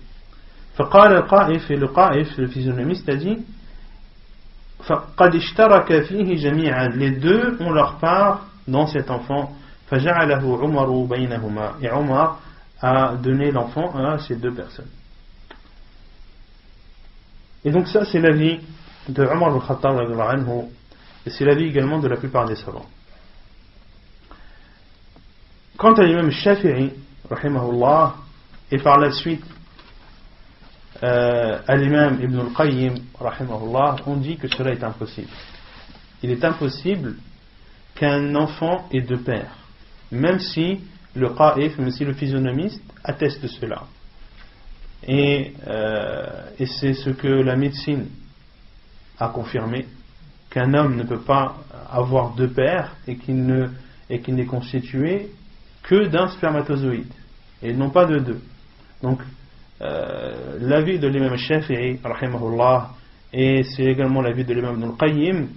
فقال القائف, et le qaif, le physionomiste, a dit قد اشترك فيه جميعا, les 2 ont leur part dans cet enfant. فجعله عمر بينهما, et Omar a donné l'enfant à ces 2 personnes. Et donc ça c'est l'avis de Omar al-Khattab anhu, et c'est l'avis également de la plupart des savants. Quant à l'imam Shafi'i rahimahullah, et par la suite à l'imam Ibn al-Qayyim, rahimahullah, on dit que cela est impossible. Il est impossible qu'un enfant ait deux pères, même si le qa'if, même si le physionomiste atteste de cela. Et c'est ce que la médecine a confirmé, qu'un homme ne peut pas avoir deux pères et qu'il n'est constitué que d'un spermatozoïde et non pas de deux. Donc l'avis de l'imam Shafi'i rahimahullah, et c'est également l'avis de l'imam Ibn al-Qayyim,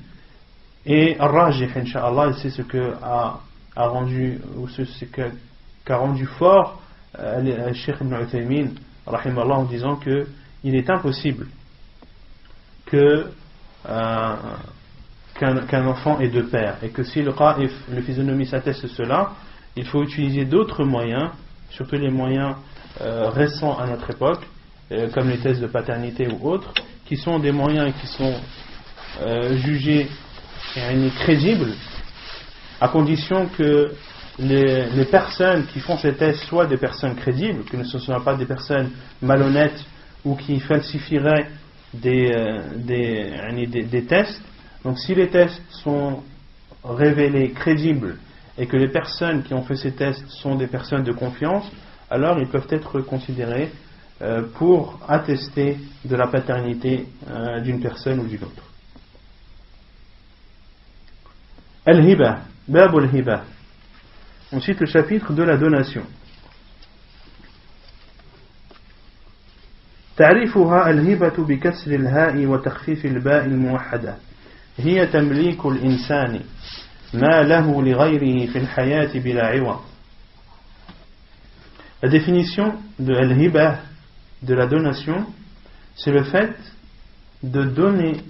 et al-Rajih incha'Allah, c'est ce que a rendu, ou ce qu'a rendu fort le Cheikh Ibn Uthaymin rahimahullah, en disant que il est impossible qu'un enfant ait deux pères, et que si le qa'if, le physionomiste atteste cela, il faut utiliser d'autres moyens, surtout les moyens récents à notre époque, comme les tests de paternité ou autres, qui sont des moyens qui sont jugés crédibles, à condition que les personnes qui font ces tests soient des personnes crédibles, que ce ne soient pas des personnes malhonnêtes ou qui falsifieraient des tests. Donc si les tests sont révélés crédibles et que les personnes qui ont fait ces tests sont des personnes de confiance, alors ils peuvent être considérés pour attester de la paternité d'une personne ou d'une autre. Al-Hiba, Bab al-Hiba. Ensuite le chapitre de la donation. تعريفها الهبة بكسر الهاء وتخفيف الباء الموحدة هي تمليك الإنسان ما له لغيره في الحياة بلا عوض. La définition de al-hiba, de la donation, c'est le fait de donner,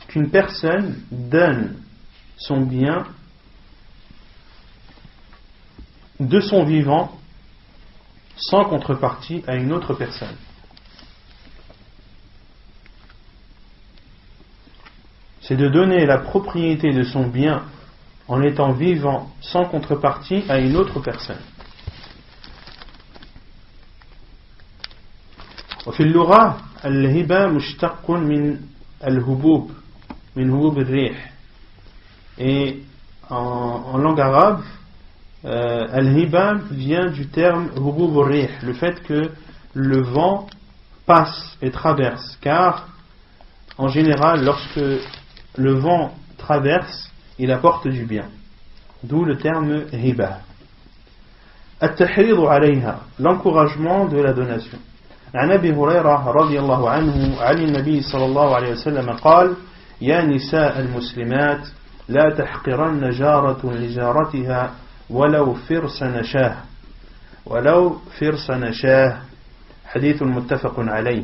qu'une personne donne son bien de son vivant sans contrepartie à une autre personne. C'est de donner la propriété de son bien en étant vivant sans contrepartie à une autre personne. وفي اللغة الهبة مشتق من الهبوب من هبوب الريح. Et en langue arabe, al-hiba vient du terme hubub ar-rih, le fait que le vent passe et traverse, car en général lorsque le vent traverse, il apporte du bien, d'où le terme hiba. At-tahrid alayha, l'encouragement de la donation. عن أبي هريرة رضي الله عنه عن النبي صلى الله عليه وسلم قال يا نساء المسلمات لا تحقرن جارة لجارتها ولو فرس نشاه حديث متفق عليه.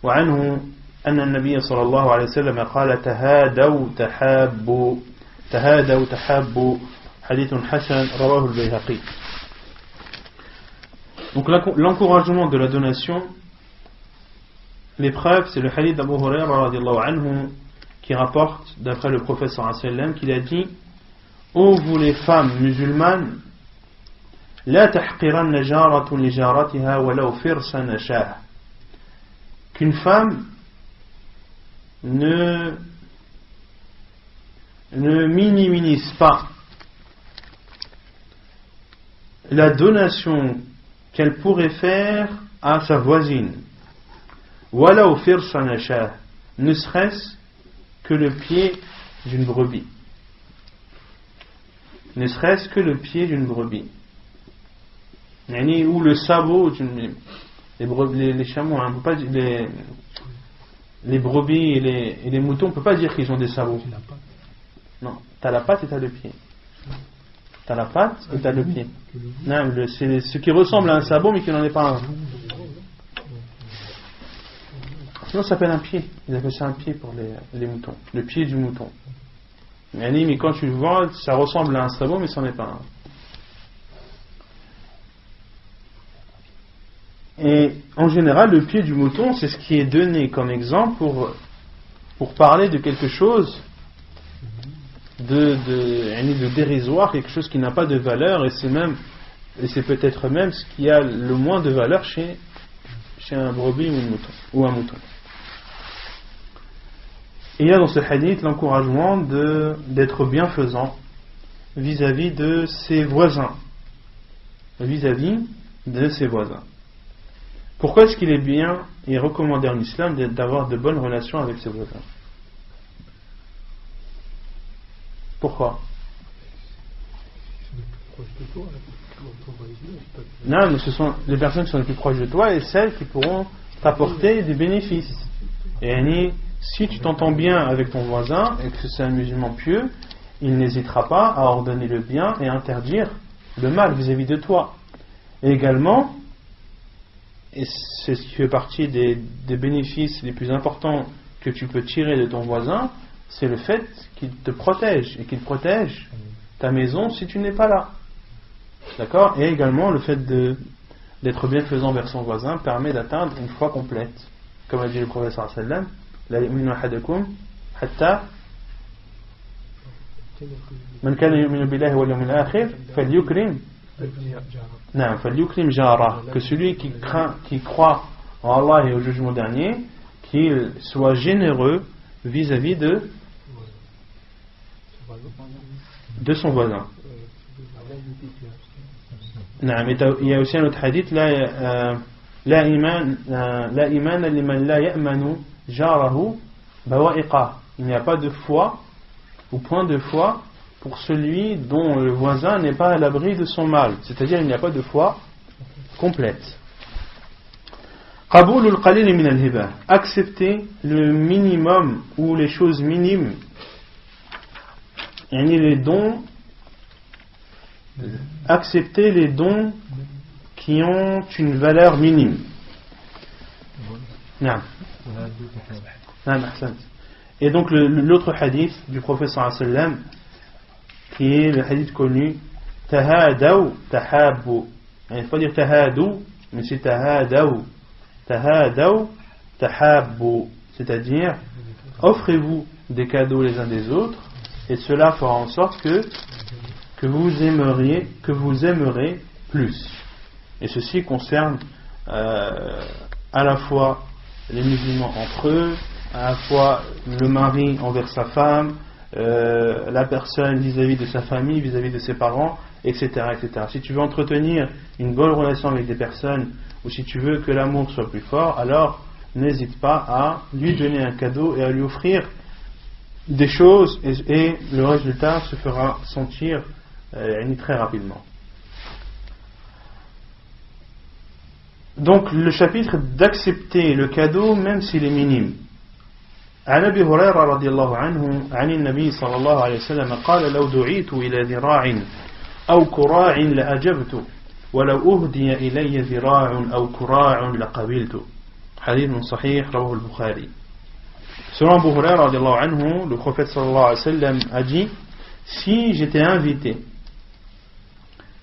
وعنه أن النبي صلى الله عليه وسلم قال تهادوا تحابوا حديث حسن رواه البيهقي. Donc l'encouragement de la donation, l'épreuve, c'est le hadith d'Abu Hurairah radiallahu anhu qui rapporte d'après le prophète sallallahu alayhi wa sallam qu'il a dit: ô vous les femmes musulmanes, la tahqiranna jaratun li jaratiha walau firsa nashah, qu'une femme ne minimise pas la donation qu'elle pourrait faire à sa voisine, walau firsa nashah, ne serait-ce que le pied d'une brebis. Ne serait-ce que le pied d'une brebis. Ou le sabot d'une... Les chameaux, hein, on peut pas dire, les brebis et les moutons, on ne peut pas dire qu'ils ont des sabots. Non, tu as la patte et tu as le pied. Tu as la patte et tu as le pied. Non, c'est ce qui ressemble à un sabot mais qui n'en est pas un. Sinon ça s'appelle un pied. Ils appellent ça un pied pour les moutons. Le pied du mouton. Mais quand tu le vois, ça ressemble à un sabot mais ça n'en est pas un. Et en général, le pied du mouton, c'est ce qui est donné comme exemple pour parler de quelque chose de dérisoire, quelque chose qui n'a pas de valeur, et c'est peut-être même ce qui a le moins de valeur chez chez un brebis ou un mouton. Et il y a dans ce hadith l'encouragement d'être bienfaisant vis-à-vis de ses voisins. Pourquoi est-ce qu'il est bien et recommandé en islam d'avoir de bonnes relations avec ses voisins? Pourquoi? Non, mais ce sont les personnes qui sont les plus proches de toi et celles qui pourront t'apporter des bénéfices. Et si tu t'entends bien avec ton voisin et que c'est un musulman pieux, il n'hésitera pas à ordonner le bien et à interdire le mal vis-à-vis de toi. Et également, et c'est ce qui fait partie des bénéfices les plus importants que tu peux tirer de ton voisin, c'est le fait qu'il te protège et qu'il protège ta maison si tu n'es pas là. D'accord? Et également le fait d'être bienfaisant vers son voisin permet d'atteindre une foi complète. Comme a dit le prophète sallallahu alayhi wa sallam, la yu'minu ahadukum hatta man kana yu'minu billahi wal yawmil akhir falyukrim jara, que celui qui croit en Allah et au jugement dernier, qu'il soit généreux vis-à-vis de son voisin. Il y a aussi un autre hadith, la iman liman la ya'manu jarahu bawa'iqah. Il n'y a pas de foi ou point de foi pour celui dont le voisin n'est pas à l'abri de son mal, c'est-à-dire il n'y a pas de foi complète. Qabul al-qalil min al-hiba, accepter le minimum ou les choses minimes, les dons, accepter les dons qui ont une valeur minime. Et donc l'autre hadith du prophète sallallahu alayhi wa sallam, qui est le hadith connu, tahadaw tahabbu. Il ne faut pas dire tahadou, mais c'est tahadaw tahabbu, c'est-à-dire offrez-vous des cadeaux les uns des autres et cela fera en sorte que vous aimerez plus. Et ceci concerne à la fois les musulmans entre eux, à la fois le mari envers sa femme, la personne vis-à-vis de sa famille, vis-à-vis de ses parents, etc., etc. Si tu veux entretenir une bonne relation avec des personnes, ou si tu veux que l'amour soit plus fort, alors n'hésite pas à lui donner un cadeau et à lui offrir des choses, et le résultat se fera sentir très rapidement. Donc le chapitre d'accepter le cadeau même s'il est minime. عن أبي هريرة رضي الله عنه عن النبي صلى الله عليه وسلم قال لو دعيت إلى ذراع أو كراع لأجبت ولو أهدي إلي ذراع أو كراع لقبلت. حديث صحيح رواه البخاري. Selon Abu Hurayra رضي الله عنه, le prophète صلى الله عليه وسلم a dit, si j'étais invité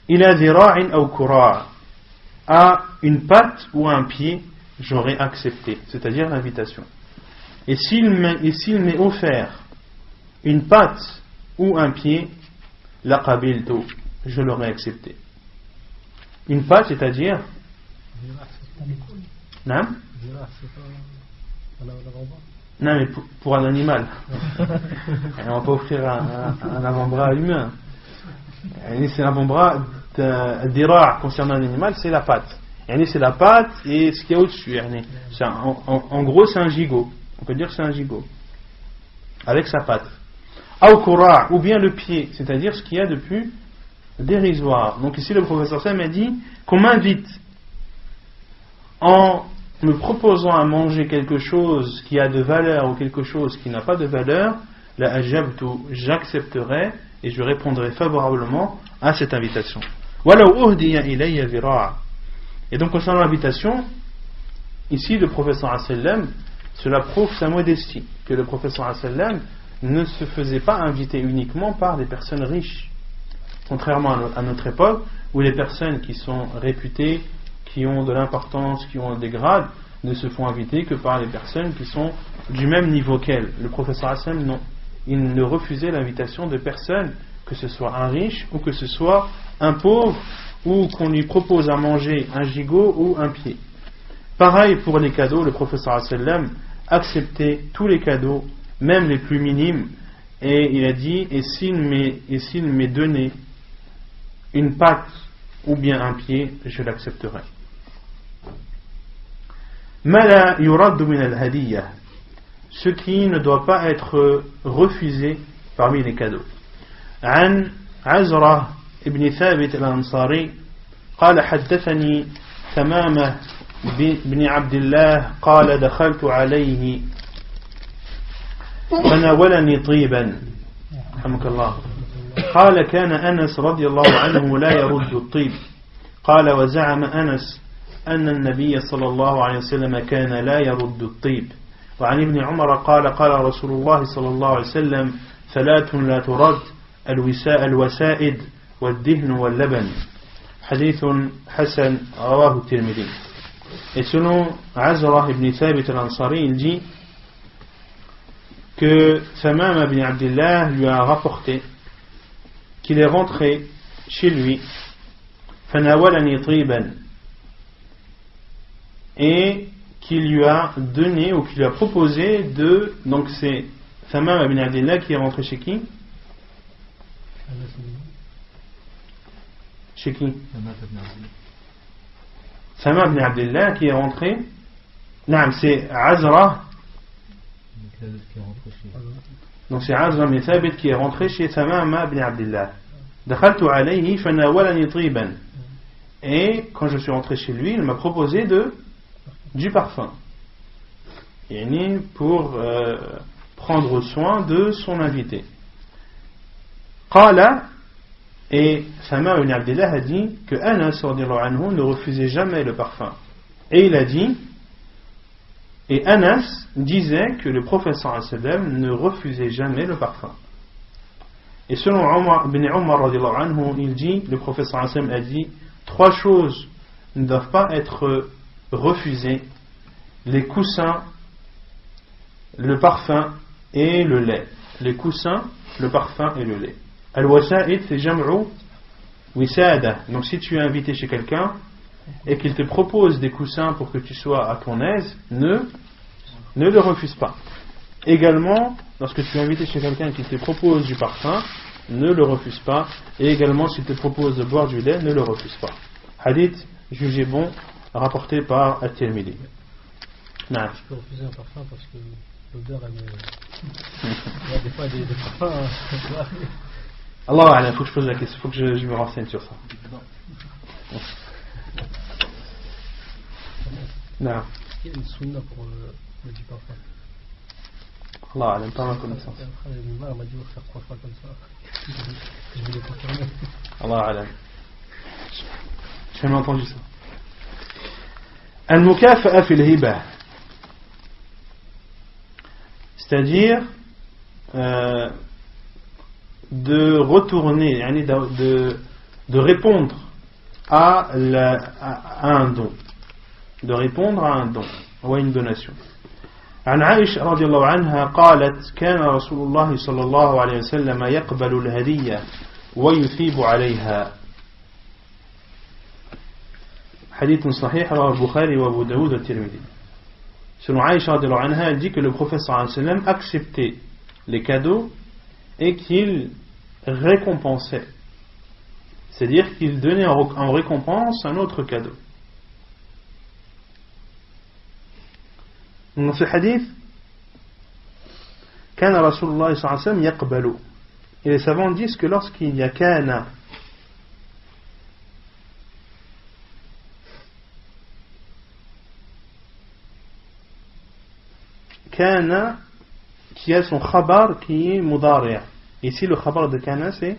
إلى ذراع أو كراع, à une patte ou un pied, j'aurais accepté, c'est-à-dire l'invitation. Et s'il m'est offert une patte ou un pied, la qabiltu, je l'aurais accepté. Une patte, c'est-à-dire non, mais pour un animal. On ne va pas offrir un avant-bras humain. C'est l'avant-bras d'ira concernant un animal, c'est la patte. C'est la patte et ce qu'il y a au-dessus. En gros, c'est un gigot. On peut dire que c'est un gigot avec sa patte. Ou bien le pied, c'est-à-dire ce qu'il y a de plus dérisoire. Donc ici le professeur Sam a dit qu'on m'invite en me proposant à manger quelque chose qui a de valeur ou quelque chose qui n'a pas de valeur, la ajabtu, j'accepterai et je répondrai favorablement à cette invitation. Et donc concernant l'invitation, ici le professeur sallam, cela prouve sa modestie, que le professeur sallam ne se faisait pas inviter uniquement par des personnes riches, contrairement à notre époque où les personnes qui sont réputées, qui ont de l'importance, qui ont des grades, ne se font inviter que par les personnes qui sont du même niveau qu'elles. Le professeur sallam, non, il ne refusait l'invitation de personne, que ce soit un riche ou que ce soit un pauvre, ou qu'on lui propose à manger un gigot ou un pied. Pareil pour les cadeaux, le prophète sallallahu alayhi wa sallam acceptait tous les cadeaux, même les plus minimes, et il a dit, et s'il m'est donné une patte ou bien un pied, je l'accepterai. Ma la yuraddu min al-hadiyya, ce qui ne doit pas être refusé parmi les cadeaux. عن عزرة ابن ثابت الأنصاري قال حدثني ثمامة بن عبد الله قال دخلت عليه فناولني طيبا رحمك الله قال كان أنس رضي الله عنه لا يرد الطيب قال وزعم أنس أن النبي صلى الله عليه وسلم كان لا يرد الطيب وعن ابن عمر قال قال رسول الله صلى الله عليه وسلم ثلاث لا ترد الوسائد والدهن واللبن حديث حسن رواه الترمذي. Et selon Azrah ibn Thabit al-Ansari, il dit que Thamam ibn Abdillah lui a rapporté qu'il est rentré chez lui fanawalani tiban, et qu'il lui a donné ou qu'il lui a proposé de, donc c'est Thamam ibn Abdillah qui est rentré chez qui? Chez qui? Thamam ibn Abdillah qui est rentré. Non, c'est Azra. Donc c'est Azra ibn Thabit qui est rentré chez Thamam ibn Abdillah. Dakhaltu alayhi fanawalani tiban. Et quand je suis rentré chez lui, il m'a proposé du parfum. Pour prendre soin de son invité. Qala, et Thamam ibn Abdillah a dit que Anas radiyallahu anhu ne refusait jamais le parfum. Et il a dit, et Anas disait que le prophète sallallahu alayhi wa sallam ne refusait jamais le parfum. Et selon ibn Umar radiyallahu anhu, il dit, le prophète sallallahu alayhi wa sallam a dit, 3 choses ne doivent pas être refusées: les coussins, le parfum et le lait. Les coussins, le parfum et le lait. Al-wasa'id, c'est jam'u wisada. Donc si tu es invité chez quelqu'un et qu'il te propose des coussins pour que tu sois à ton aise, ne le refuse pas. Également, lorsque tu es invité chez quelqu'un et qu'il te propose du parfum, ne le refuse pas. Et également, s'il te propose de boire du lait, ne le refuse pas. Hadith jugé bon, rapporté par At-Tirmidhi. Je peux refuser un parfum parce que l'odeur, il y a des fois des parfums. Allah, il faut que je pose la question, il faut que je me renseigne sur ça. Non. Il y a une sunna pour le du parfum. Allah, elle n'aime pas ma connaissance. Elle m'a dit de faire 3 fois comme ça. Je vais le confirmer. Allah, j'ai jamais entendu ça. Al-mukafa'a fil hiba, c'est-à-dire de retourner, de répondre à un don, de répondre à un don ou à une donation. عن عائشة رضي الله عنها قالت كان رسول الله صلى الله عليه وسلم يقبل الهدية ويثيب عليها. حديث صحيح رواه البخاري وأبو داود والترمذي. Selon Aïcha رضي الله عنها, elle dit que le prophète صلى الله عليه وسلم acceptait les cadeaux et qu'il récompensait, c'est-à-dire qu'il donnait en récompense un autre cadeau. Dans ce hadith, كان رسول الله صلى الله عليه وسلم يقبل, et les savants disent que lorsqu'il y a كان qui a son khabar qui est mudari'. Ici le khabar de kana c'est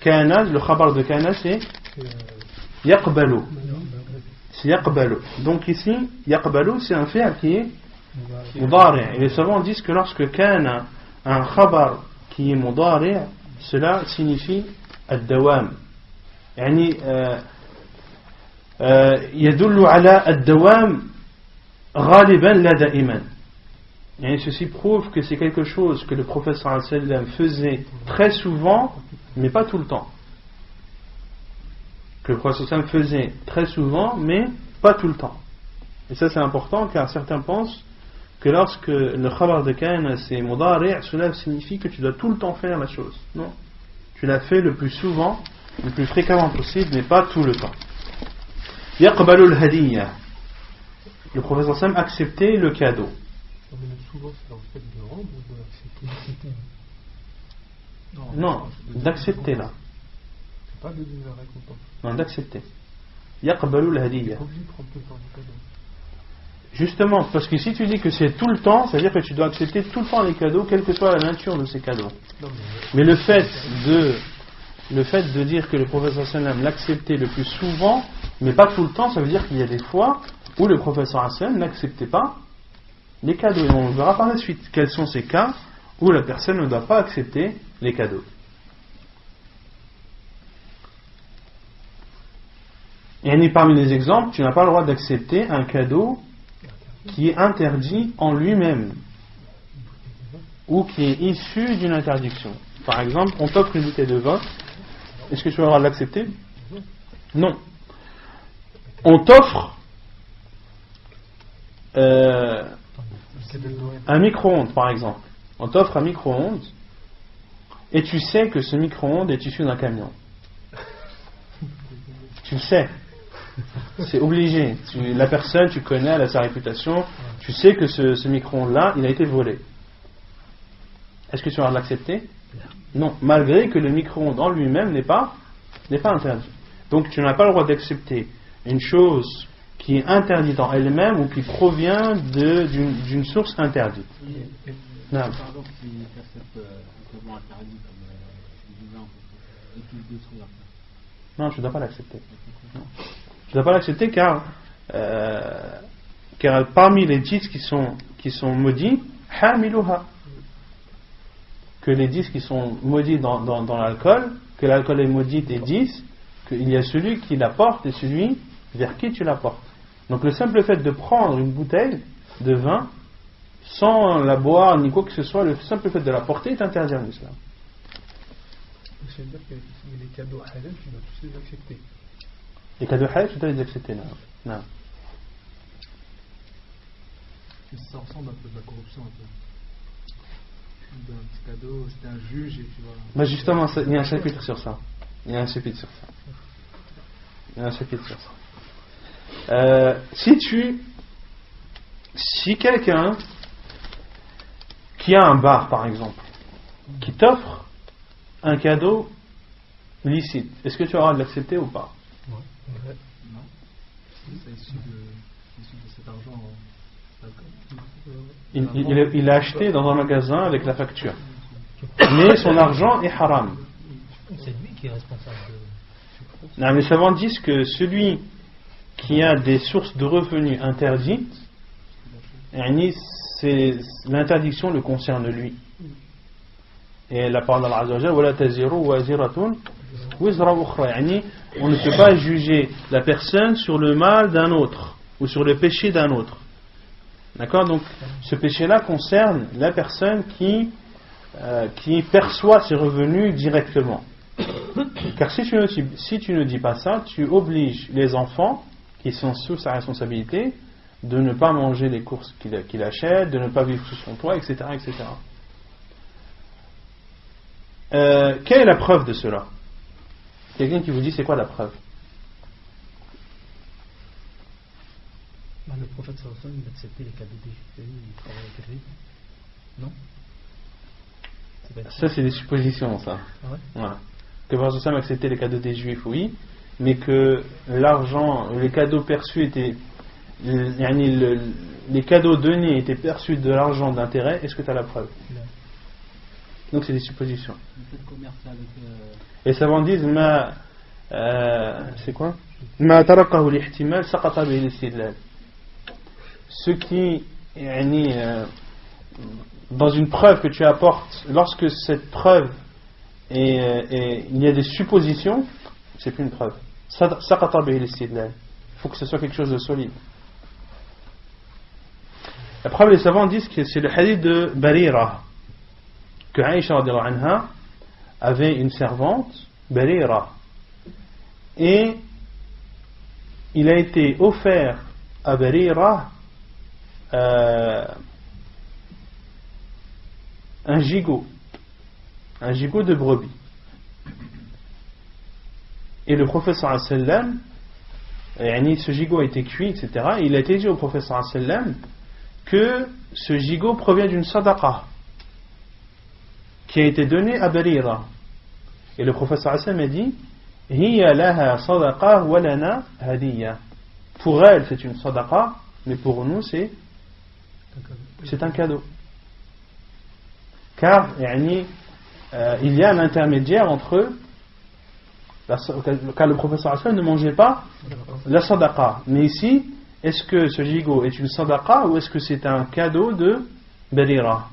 kana, le khabar de kana c'est yaqbalu. C'est yaqbalu. Donc ici yaqbalu c'est un fi'l qui est mudari'. Et les savants disent que lorsque kana un khabar qui est mudari', cela signifie ad-dawam. يعني يدل على الدوام غالبا لا دائما. Et ceci prouve que c'est quelque chose que le prophète sallallahu alayhi wa sallam faisait très souvent, mais pas tout le temps. que le prophète sallam faisait très souvent, mais pas tout le temps. Et ça c'est important car certains pensent que lorsque le khabar de Kain c'est mudari', cela signifie que tu dois tout le temps faire la chose. Non. Tu l'as fait le plus souvent, le plus fréquemment possible, mais pas tout le temps. Yaqbalu al-hadiyya. Le prophète sallam acceptait le cadeau. Non, mais souvent c'est dans le fait de rendre ou d'accepter. Non, d'accepter là. C'est pas de donner la récompense. Non, d'accepter. Yaqbalu al-hadiyya. Pas obligé de prendre tout le temps le cadeau. Justement, parce que si tu dis que c'est tout le temps, c'est-à-dire que tu dois accepter tout le temps les cadeaux, quelle que soit la nature de ces cadeaux. Non, Mais le fait de dire que le prophète sallam l'acceptait le plus souvent, mais pas tout le temps, ça veut dire qu'il y a des fois où le prophète sallam n'acceptait pas les cadeaux. Et on verra par la suite quels sont ces cas où la personne ne doit pas accepter les cadeaux. Et parmi les exemples, tu n'as pas le droit d'accepter un cadeau qui est interdit en lui-même ou qui est issu d'une interdiction. Par exemple, on t'offre une bouteille de vin, est-ce que tu vas avoir l'accepter? Non. On t'offre un micro-ondes, par exemple. On t'offre un micro-ondes et tu sais que ce micro-ondes est issu d'un camion. Tu le sais. C'est obligé. La personne, tu connais, elle a sa réputation. Tu sais que ce micro-ondes-là, il a été volé. Est-ce que tu vas l'accepter? Non. Malgré que le micro-ondes en lui-même n'est pas interdit. Donc tu n'as pas le droit d'accepter une chose qui est interdite en elle-même ou qui provient d'une source interdite. Par exemple, si tu acceptes un paiement interdit comme du vin, et tu le détruis après. Non, je ne dois pas l'accepter. Non. Je ne dois pas l'accepter car parmi les 10 qui sont maudits, hamiluha, que les 10 qui sont maudits dans l'alcool, que l'alcool est maudit et 10, qu'il y a celui qui l'apporte et celui vers qui tu l'apportes. Donc le simple fait de prendre une bouteille de vin sans la boire ni quoi que ce soit, le simple fait de la porter est interdit en islam. Ça veut dire que les cadeaux halal, tu dois tous les accepter. Les cadeaux halal, tu dois les accepter. Non. Ça ressemble un peu de la corruption. Un peu. Tu donnes un petit cadeau, c'est un juge et tu vas... Bah justement, il y a un chapitre sur ça. Si quelqu'un qui a un bar par exemple qui t'offre un cadeau licite, est-ce que tu auras de l'accepter ou pas? Ouais. Non. C'est issu de cet argent. Il l'a acheté dans un magasin avec la facture, mais son argent est haram. C'est lui qui est responsable de... Non, les savants disent que celui qui a des sources de revenus interdites, l'interdiction le concerne lui. Et la parole d'Allah Azza wa Jalla, wala taziru waziratun wizra ukhra, on ne peut pas juger la personne sur le mal d'un autre ou sur le péché d'un autre. D'accord? Donc ce péché-là concerne la personne qui perçoit ses revenus directement. Car si tu ne dis pas ça, tu obliges les enfants qui sont sous sa responsabilité de ne pas manger les courses qu'il achète, de ne pas vivre sous son toit, etc. etc. Quelle est la preuve de cela? Quelqu'un qui vous dit c'est quoi la preuve? Le prophète sallallahu alayhi wa sallam il acceptait les cadeaux des juifs, il travaillait avec les juifs. Non? Ça c'est des suppositions ça. Ah ouais? Voilà. Que le prophète acceptait les cadeaux des juifs, oui, mais que l'argent, les cadeaux perçus étaient, les cadeaux donnés étaient perçus de l'argent d'intérêt. Est-ce que tu as la preuve? Non. Donc c'est des suppositions. Le fait de commercer avec... Les savants disent c'est quoi? Ma tarakahu l'ihtimal saqata bihi l'istidlal. Ce qui dans une preuve que tu apportes, lorsque cette preuve il y a des suppositions, c'est plus une preuve. Saqata bihi l'istidlal. Il faut que ce soit quelque chose de solide. La preuve, les savants disent que c'est le hadith de Barira, que Aïcha radhiyallahu anha avait une servante, Barira, et il a été offert à Barira un gigot de brebis. Et le prophète sallallahu alayhi wa sallam, ce gigot a été cuit, etc. Et il a été dit au prophète sallallahu alayhi wa sallam que ce gigot provient d'une sadaqa qui a été donnée à Barira. Et le prophète sallallahu alayhi wa sallam a dit Hiya laha sadaqa wa lana hadiyya. Pour elle c'est une sadaqa, mais pour nous c'est un cadeau. Car il y a un intermédiaire entre eux. Car le prophète sallallahu alayhi wa sallam ne mangeait pas la sadaqa. Mais ici, est-ce que ce gigot est une sadaqa ou est-ce que c'est un cadeau de Barira?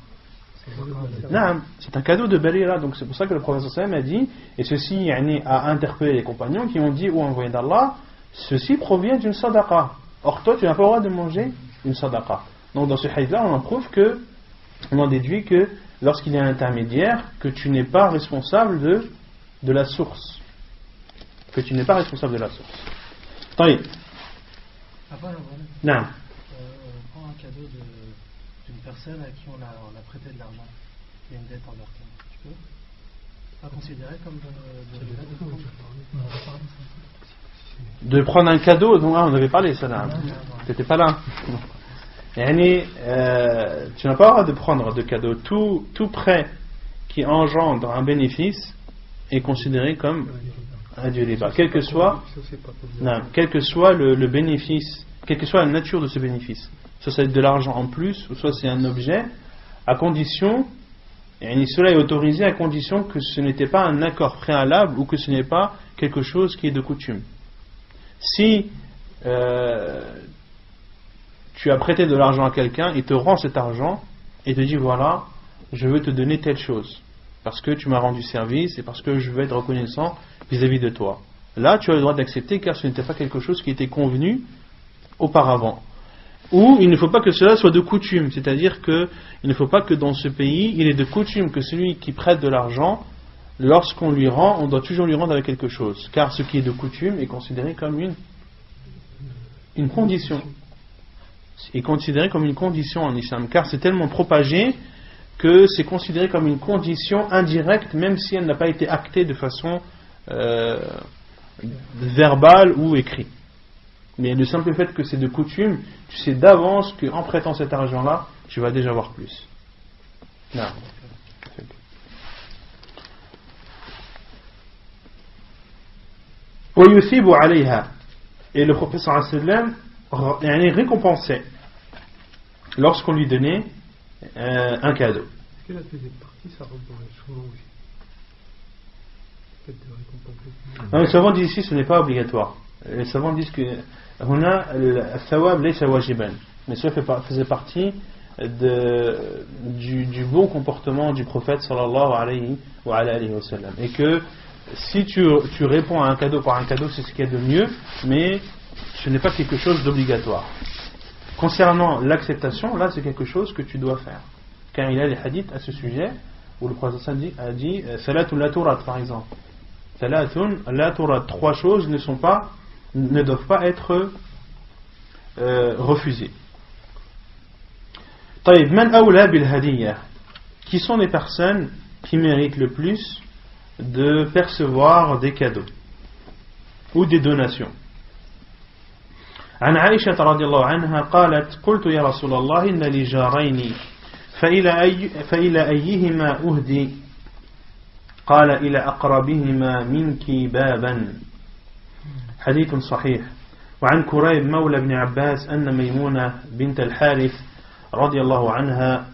Non, c'est un cadeau de Barira. Donc c'est pour ça que le prophète sallallahu alayhi wa sallam a dit, et ceci a interpellé les compagnons qui ont dit, ô envoyé d'Allah, ceci provient d'une sadaqa. Or toi tu n'as pas le droit de manger une sadaqa. Donc dans ce hadith là on en déduit que lorsqu'il y a un intermédiaire, que tu n'es pas responsable de la source. Que tu n'es pas responsable de la source. طيب. Après, Non. on prend un cadeau d'une personne à qui on a prêté de l'argent. Il y a une dette envers toi. Tu peux pas considérer comme de prendre un cadeau, donc on avait parlé ça là. Tu n'étais pas là. Tu n'as pas le droit de prendre de cadeau. Tout prêt qui engendre un bénéfice est considéré comme un du riba, quel que soit le bénéfice, quelle que soit la nature de ce bénéfice, soit c'est de l'argent en plus, ou soit c'est un objet, à condition, et cela est autorisé à condition que ce n'était pas un accord préalable ou que ce n'est pas quelque chose qui est de coutume. Si tu as prêté de l'argent à quelqu'un, il te rend cet argent et te dit voilà, je veux te donner telle chose parce que tu m'as rendu service et parce que je veux être reconnaissant vis-à-vis de toi. Là, tu as le droit d'accepter car ce n'était pas quelque chose qui était convenu auparavant. Ou il ne faut pas que cela soit de coutume, c'est-à-dire qu'il ne faut pas que dans ce pays, il est de coutume que celui qui prête de l'argent, lorsqu'on lui rend, on doit toujours lui rendre avec quelque chose. Car ce qui est de coutume est considéré comme une condition. Est considéré comme une condition en islam, car c'est tellement propagé que c'est considéré comme une condition indirecte, même si elle n'a pas été actée de façon verbale ou écrite. Mais le simple fait que c'est de coutume, tu sais d'avance qu'en prêtant cet argent-là, tu vas déjà avoir plus. Non. ويثيب عليها. Et le prophète sallallahu alayhi wa sallam récompensait lorsqu'on lui donnait un cadeau. Est-ce que la deuxième partie, ça rentre dans les soins aussi? Peut-être de récompenser. Non, les savants disent ici ce n'est pas obligatoire. Les savants disent que الثواب ليس واجبا, mais cela faisait partie du bon comportement du prophète sallallahu alayhi wa sallam, et que si tu réponds à un cadeau par un cadeau, c'est ce qu'il y a de mieux, mais ce n'est pas quelque chose d'obligatoire. Concernant l'acceptation, là c'est quelque chose que tu dois faire, car il y a des hadiths à ce sujet où le prophète a dit Salatun la turat, par exemple. Salatun la turat, 3 choses ne doivent pas être refusées. طيب, man awla bil hadiyya, qui sont les personnes qui méritent le plus de percevoir des cadeaux ou des donations. عن عائشة رضي الله عنها قالت قلت يا رسول الله إن لي جارين فإلى أيهما أهدي قال إلى أقربهما منك بابا. حديث صحيح. وعن كريب مولى بن عباس أن ميمونة بنت الحارث رضي الله عنها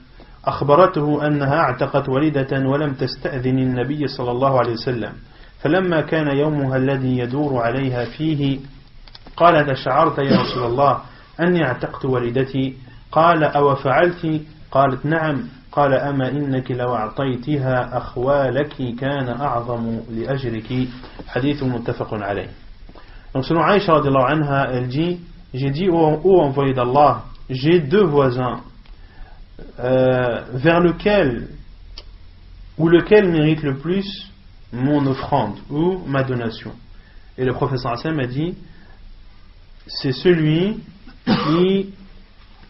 أخبرته أنها اعتقت وليدة ولم تستأذن النبي صلى الله عليه وسلم، فلما كان يومها الذي يدور عليها فيه قالت أشعرت يا رسول الله أني اعتقت والدتي؟ قال أو فعلت؟ قالت نعم. قال أما إنك لو أعطيتها أخوالك كان أعظم لأجرك. حديث متفق عليه. Donc selon Aïcha radiallahu anha, elle dit, j'ai dit ô envoyé d'Allah, j'ai 2 voisins vers lequel mérite le plus mon offrande ou ma donation. Et le prophète sallallahu alayhi wa sallam a dit c'est celui qui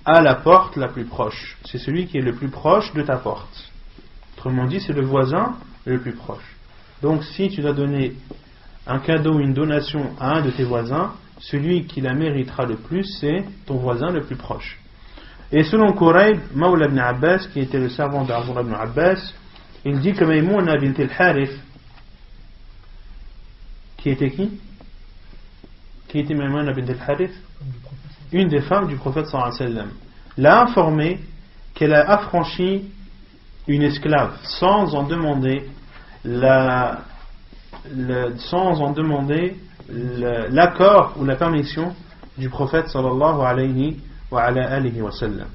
a la porte la plus proche. C'est celui qui est le plus proche de ta porte. Autrement dit, c'est le voisin le plus proche. Donc si tu dois donner un cadeau ou une donation à un de tes voisins, celui qui la méritera le plus, c'est ton voisin le plus proche. Et selon Qurayb, Mawla ibn Abbas, qui était le servant d'Abdullah ibn Abbas, il dit que Maïmouna bint al-Harith, qui était qui? Qui était Maïmouna bint al-Harith? Une des femmes du prophète sallallahu alayhi wa sallam, l'a informé qu'elle a affranchi une esclave sans en demander l'accord ou la permission du prophète sallallahu alayhi wa sallam.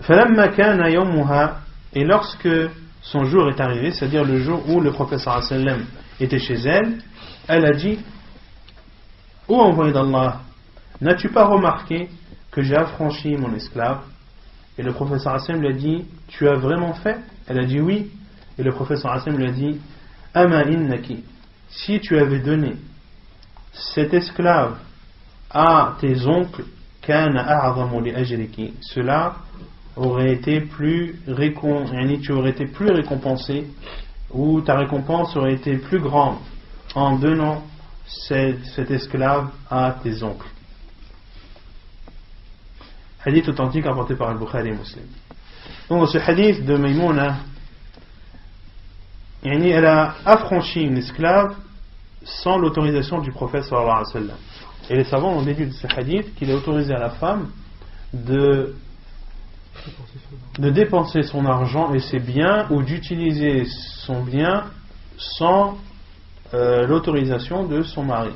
فلما كان يومها, et lorsque son jour est arrivé, c'est-à-dire le jour où le prophète sallallahu alayhi wa sallam était chez elle, elle a dit: ô envoyé d'Allah, n'as-tu pas remarqué que j'ai affranchi mon esclave? Et le prophète sallallahu alayhi wa sallam lui a dit: tu as vraiment fait? Elle a dit oui. Et le prophète sallallahu alayhi wa sallam lui a dit: ama innaki, si tu avais donné cet esclave à tes oncles, kana a'zamu li ajriki, cela aurait été tu aurais été plus récompensé, ou ta récompense aurait été plus grande en donnant cet esclave à tes oncles. Hadith authentique rapporté par Al-Bukhari et Muslim. Donc dans ce hadith de Maïmouna, elle a affranchi une esclave sans l'autorisation du prophète sallallahu alayhi wa sallam. Et les savants ont déduit de ce hadith qu'il est autorisé à la femme de dépenser son argent et ses biens, ou d'utiliser son bien sans l'autorisation de son mari.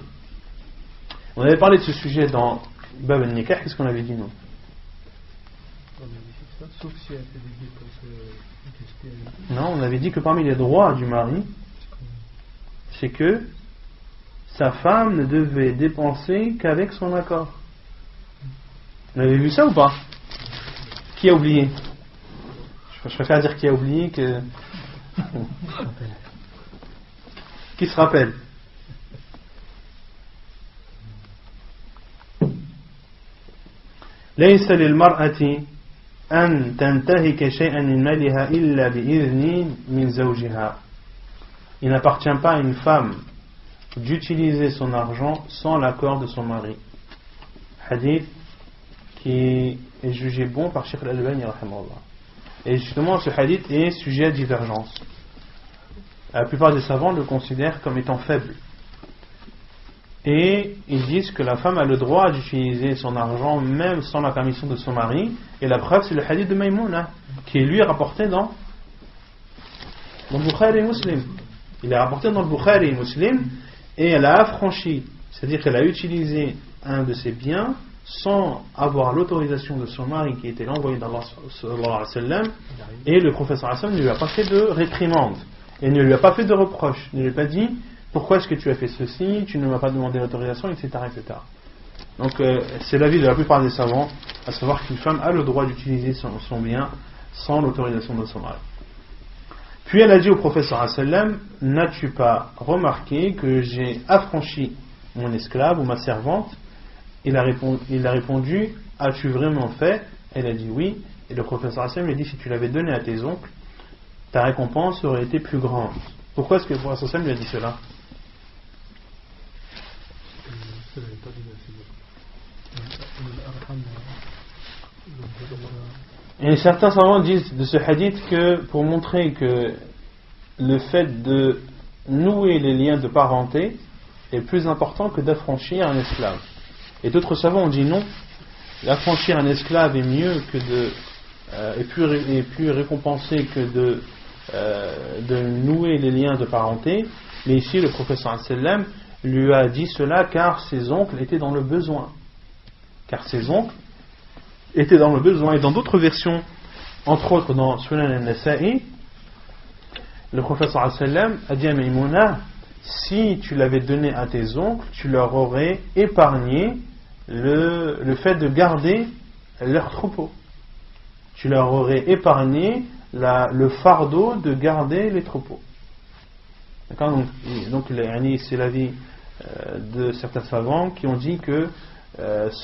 On avait parlé de ce sujet dans Bab al-Nikah. Qu'est-ce qu'on avait dit nous? Sauf si elle fait des dépenses. Non, on avait dit que parmi les droits du mari, c'est que sa femme ne devait dépenser qu'avec son accord. Vous avez vu ça ou pas? Qui a oublié? Je préfère dire qui a oublié que... Qui se rappelle? ليس للمرأة أن تنتهك شيئا من مالها إلا بإذن من زوجها. Il n'appartient pas à une femme d'utiliser son argent sans l'accord de son mari. Hadith qui est jugé bon par Cheikh Al-Albani rahimahullah. Et justement ce hadith est sujet à divergence. La plupart des savants le considèrent comme étant faible. Et ils disent que la femme a le droit d'utiliser son argent même sans la permission de son mari. Et la preuve, c'est le hadith de Maïmouna, qui est lui rapporté dans Bukhari et Muslim. Il est rapporté dans le Bukhari et Muslim, et elle a affranchi, c'est-à-dire qu'elle a utilisé un de ses biens sans avoir l'autorisation de son mari, qui était l'envoyé d'Allah sallallahu alayhi wa sallam. Et le prophète sallallahu alayhi wa sallam ne lui a pas fait de réprimande, et ne lui a pas fait de reproche, ne lui a pas dit: pourquoi est-ce que tu as fait ceci, tu ne m'as pas demandé l'autorisation, etc. etc. Donc c'est l'avis de la plupart des savants, à savoir qu'une femme a le droit d'utiliser son bien sans l'autorisation de son mari. Puis elle a dit au prophète sallallahu alayhi wa sallam: n'as-tu pas remarqué que j'ai affranchi mon esclave ou ma servante? Il a répondu: as-tu vraiment fait? Elle a dit oui. Et le prophète sallallahu alayhi wa sallam lui a dit: si tu l'avais donné à tes oncles, ta récompense aurait été plus grande. Pourquoi est-ce que le prophète sallallahu alayhi wa sallam lui a dit cela? Et certains savants disent de ce hadith que pour montrer que le fait de nouer les liens de parenté est plus important que d'affranchir un esclave. Et d'autres savants ont dit non, d'affranchir un esclave est mieux que est plus récompensé que de nouer les liens de parenté. Mais ici le prophète sallallahu alayhi wa sallam lui a dit cela car ses oncles étaient dans le besoin. Et dans d'autres versions, entre autres dans Sunan al-Nasa'i, le prophète sallallahu alayhi wa sallam a dit à Maïmouna: si tu l'avais donné à tes oncles, tu leur aurais épargné le fait de garder leur troupeau. Tu leur aurais épargné le fardeau de garder les troupeaux. D'accord, donc c'est l'avis de certains savants qui ont dit que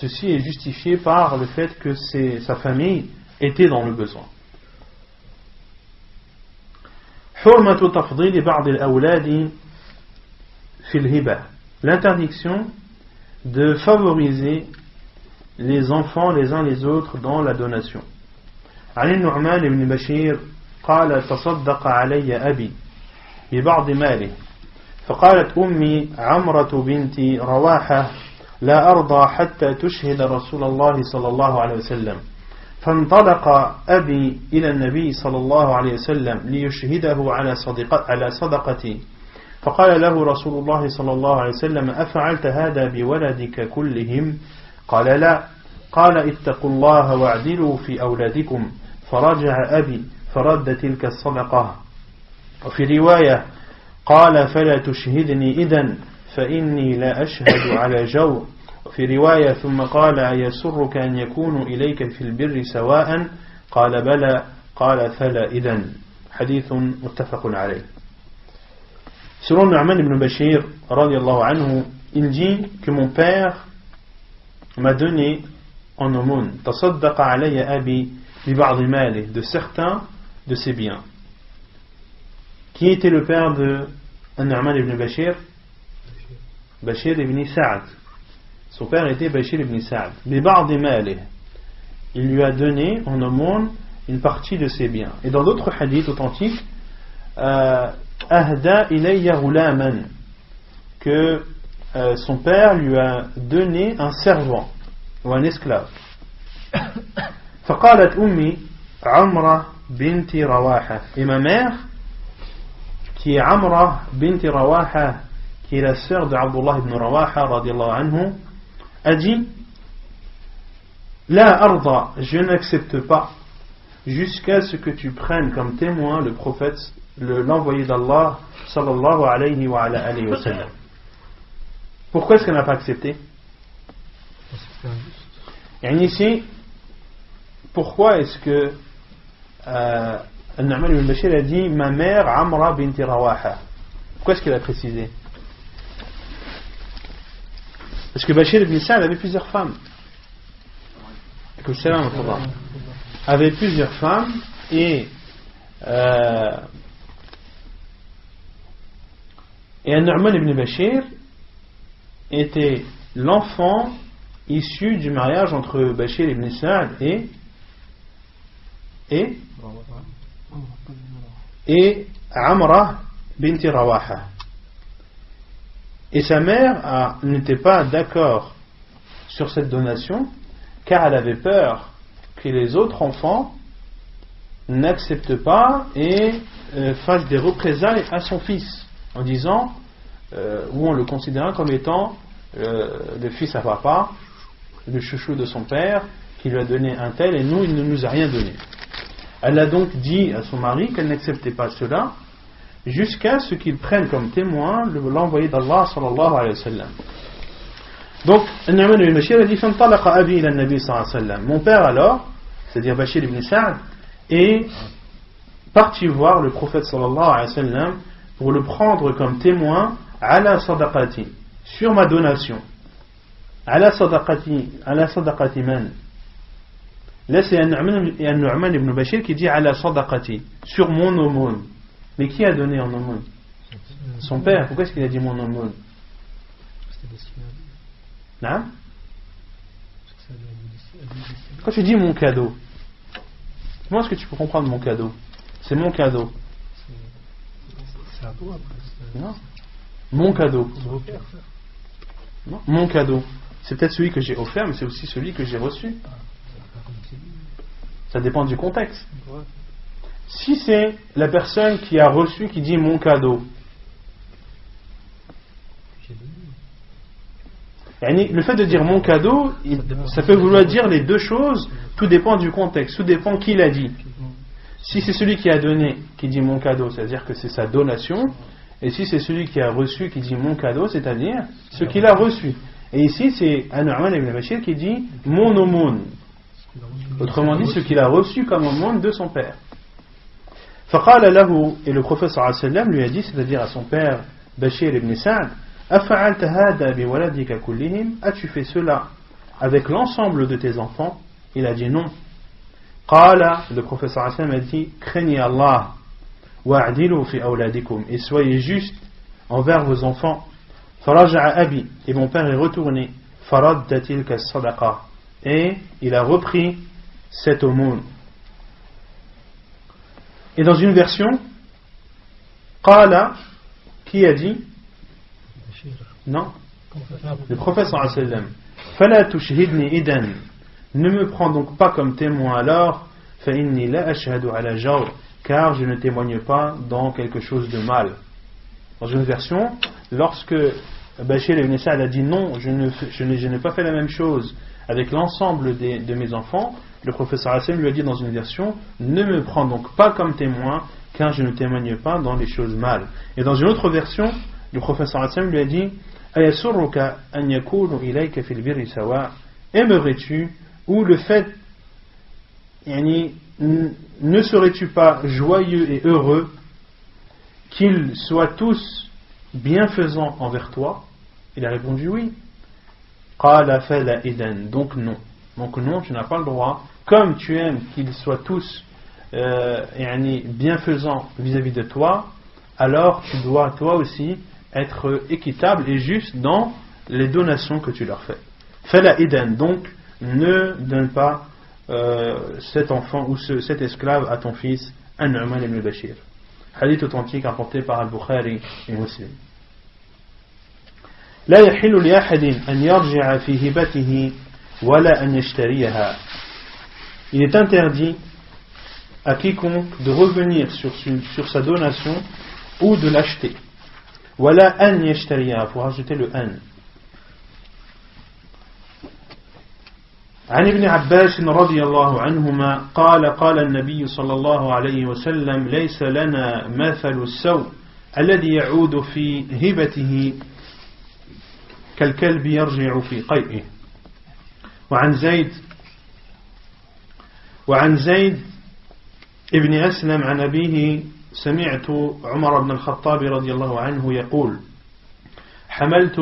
ceci est justifié par le fait que sa famille était dans le besoin. حرمة تفضيل بعض الأولاد في الهبة. L'interdiction de favoriser les enfants les uns les autres dans la donation. عن النعمان بن بشير قال تصدق علي أبي ببعض ماله فقالت أمي عمرة بنت رواحة لا أرضى حتى تشهد رسول الله صلى الله عليه وسلم فانطلق أبي إلى النبي صلى الله عليه وسلم ليشهده على صدقتي فقال له رسول الله صلى الله عليه وسلم أفعلت هذا بولدك كلهم؟ قال لا. قال اتقوا الله واعدلوا في أولادكم فرجع أبي فرد تلك الصدقة. وفي رواية قال فلا تشهدني إذن فإني لا أشهد على جور. وفي رواية ثم قال أيسرك أن يكون إليك في البر سواء؟ قال بلى. قال فلا إذن. حديث متفق عليه. Selon Nu'man ibn Bashir, radiyallahu anhu, il dit que mon père m'a donné en aumône, tasaddaqa alayya abi bi ba'd mali, de certains de ses biens. Qui était le père de Nu'man ibn Bashir? Bashir ibn Sa'd. Son père était Bashir ibn Sa'd. Bi ba'd mali, il lui a donné en aumône une partie de ses biens. Et dans d'autres hadiths authentiques, ahda ilayya ghulaman, que son père lui a donné un servant ou un esclave. فقالت أمي عمرة بنت رواحة, et ma mère qui est Amra bint Rawaha, qui est la sœur de Abdullah ibn Rawaha radiyallahu anhu, a dit La arda, je n'accepte pas jusqu'à ce que tu prennes comme témoin le prophète, l'envoyé d'Allah sallallahu alayhi wa sallam. Pourquoi est-ce qu'elle n'a pas accepté? Et ici, pourquoi est-ce que Nu'man ibn Bashir a dit ma mère Amra bint Rawaha? Pourquoi est-ce qu'il a précisé? Parce que Bashir ibn Sa'd avait plusieurs femmes. Avait plusieurs femmes et Nu'man ibn Bashir était l'enfant issu du mariage entre Bashir ibn Sa'd et Amra bint Rawaha. Et sa mère n'était pas d'accord sur cette donation car elle avait peur que les autres enfants n'acceptent pas et fassent des représailles à son fils en disant ou en le considérant comme étant le fils à papa, le chouchou de son père qui lui a donné un tel et nous il ne nous a rien donné. Elle a donc dit à son mari qu'elle n'acceptait pas cela jusqu'à ce qu'il prenne comme témoin l'envoyé d'Allah sallallahu alayhi wa sallam. Donc Nu'man ibn Bashir a dit fantalaqa abi ila nabi sallallahu alayhi wa sallam. Mon père alors, c'est-à-dire Bashir ibn Sa'd, est parti voir le prophète sallallahu alayhi wa sallam pour le prendre comme témoin ala sadaqati, sur ma donation. Ala sadaqati man. Là c'est un Nu'man ibn Bashir qui dit ala sadaqati, sur mon aumône. Mais qui a donné en aumône? Son père. Pourquoi est-ce qu'il a dit mon aumône? Non? Quand tu dis mon cadeau, comment est-ce que tu peux comprendre mon cadeau? C'est mon cadeau. C'est à toi après. Non. Mon cadeau. Non. Mon cadeau. C'est peut-être celui que j'ai offert, mais c'est aussi celui que j'ai reçu. Ça dépend du contexte. Si c'est la personne qui a reçu qui dit mon cadeau, le fait de dire mon cadeau, ça peut vouloir dire les deux choses, tout dépend du contexte, tout dépend qui l'a dit. Si c'est celui qui a donné qui dit mon cadeau, c'est-à-dire que c'est sa donation, et si c'est celui qui a reçu qui dit mon cadeau, c'est-à-dire ce qu'il a reçu. Et ici c'est Nu'man ibn Bashir qui dit mon aumône, autrement dit ce qu'il a reçu comme aumône de son père. فقال له, et le prophète sallallahu alayhi wa sallam lui a dit, c'est-à-dire à son père Bashir ibn Sa'd, أفعلت هذا بولدك كلهم, as-tu fait cela avec l'ensemble de tes enfants? Il a dit non. قال, le prophète sallallahu alayhi wa sallam a dit, craignez Allah, وأعدلوا في أولادكم, et soyez juste envers vos enfants. فرجع أبي, et mon père est retourné, فرد تلك الصدقة, et il a repris cette aumône. Et dans une version, قال, qui a dit? Non, le prophète sallallahu alayhi wa sallam. فلا تشهدني إذن, ne me prends donc pas comme témoin alors, فإني لا أشهد على جور, car je ne témoigne pas dans quelque chose de mal. Dans une version, lorsque Bashir ibn Sa'd a dit non, je n'ai pas fait la même chose avec l'ensemble de mes enfants, le prophète sallallahu alayhi wa sallam lui a dit dans une version, ne me prends donc pas comme témoin, car je ne témoigne pas dans les choses mal. Et dans une autre version, le prophète sallallahu alayhi wa sallam lui a dit, ayasurruka an yakunu ilayka fil birri sawa, aimerais-tu, ou le fait, ne serais-tu pas joyeux et heureux qu'ils soient tous bienfaisants envers toi? Il a répondu oui. Qala fala idan, donc non. Donc non, tu n'as pas le droit, comme tu aimes qu'ils soient tous bienfaisants vis-à-vis de toi, alors tu dois toi aussi être équitable et juste dans les donations que tu leur fais. Fala idan, donc ne donne pas cet enfant ou cet esclave à ton fils, An-Nu'man ibn Bashir. Hadith authentique rapporté par Al-Bukhari et Muslim. لا يحل لأحد أن يرجع في هبته ولا أن يشتريها. Il est interdit à quiconque de revenir sur sa donation ou de l'acheter. ولا أن يشتريها, faut rajouter le an. عن ابن عباس رضي الله عنهما قال قال النبي صلى الله عليه وسلم ليس لنا مثل السوء الذي يعود في هبته كالكلب يرجع في قيئه. وعن زيد ابن أسلم عن أبيه سمعت عمر بن الخطاب رضي الله عنه يقول حملت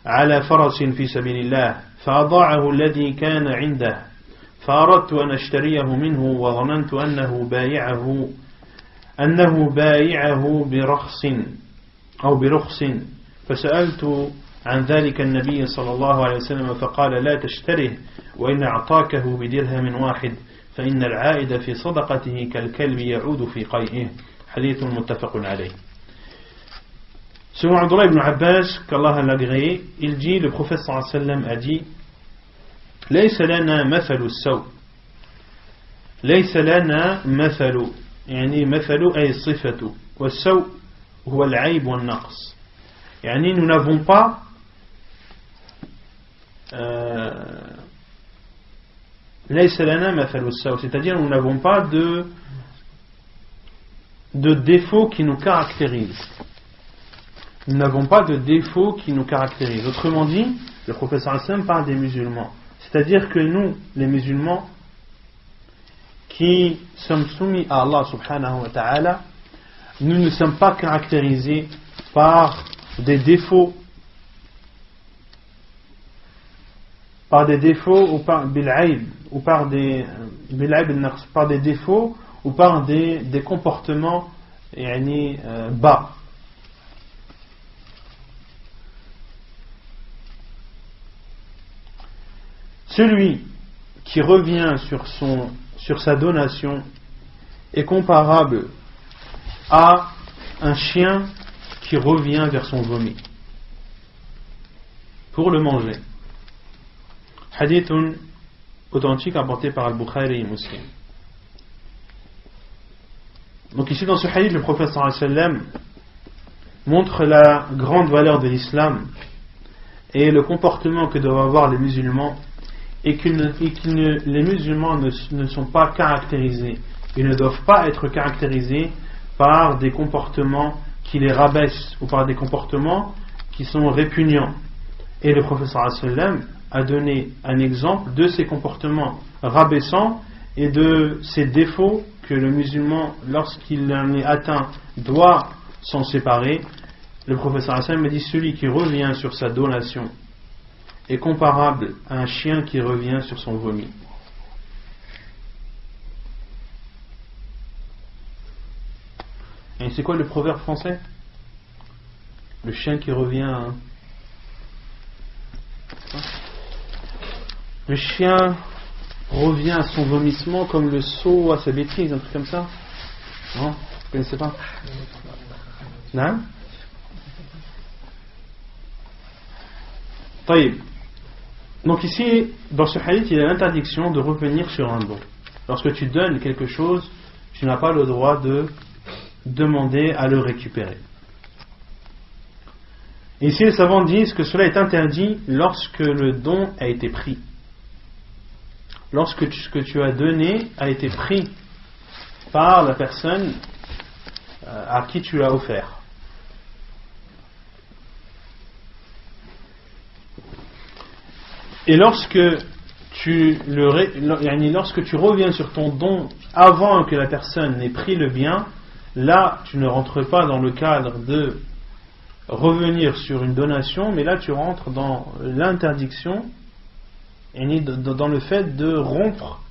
على فرس في سبيل الله فأضاعه الذي كان عنده فأردت أن أشتريه منه وظننت أنه بايعه برخص فسألت عن ذلك النبي صلى الله عليه وسلم فقال لا تشتره وإن أعطاكه بدرهم واحد فإن العائد في صدقته كالكلب يعود في قيئه. حديث متفق عليه. Selon Abdullah ibn Abbas, qu'Allah l'a agréé, il dit, le prophète sallallahu alayhi wa sallam a dit, ليس لنا مثل السوء, ليس لنا مثل, يعني مثل أي صفة, والسوء هو العيب والنقص, يعني nous n'avons pas ليس لنا مثل السوء, c'est-à-dire nous n'avons pas de défauts qui nous caractérisent. Nous n'avons pas de défauts qui nous caractérisent. Autrement dit, le prophète sallallahu alayhi wa sallam parle des musulmans. C'est-à-dire que nous, les musulmans, qui sommes soumis à Allah subhanahu wa ta'ala, nous ne sommes pas caractérisés par des défauts, ou par bil'aib, ou par des défauts, ou par des comportements bas. Celui qui revient sur sa donation est comparable à un chien qui revient vers son vomi pour le manger. Hadith authentique apporté par Al-Bukhari et Muslim. Donc ici dans ce hadith, le prophète sallallahu alayhi wa sallam montre la grande valeur de l'islam et le comportement que doivent avoir les musulmans, et que les musulmans ne sont pas caractérisés, ils ne doivent pas être caractérisés par des comportements qui les rabaissent ou par des comportements qui sont répugnants. Et le prophète sallallahu alayhi wa sallam a donné un exemple de ces comportements rabaissants et de ces défauts que le musulman, lorsqu'il en est atteint, doit s'en séparer, le professeur Hassan me dit celui qui revient sur sa donation est comparable à un chien qui revient sur son vomi. Et c'est quoi le proverbe français? Le chien qui revient. Le chien revient à son vomissement comme le sot à sa bêtise, un truc comme ça. Non? Vous connaissez pas? Non? Taïb. Donc ici, dans ce hadith, il y a l'interdiction de revenir sur un don. Lorsque tu donnes quelque chose, tu n'as pas le droit de demander à le récupérer. Et ici, les savants disent que cela est interdit lorsque le don a été pris. Lorsque ce que tu as donné a été pris par la personne à qui tu l'as offert. Et lorsque tu reviens sur ton don avant que la personne n'ait pris le bien, là tu ne rentres pas dans le cadre de revenir sur une donation, mais là tu rentres dans l'interdiction, dans le fait de rompre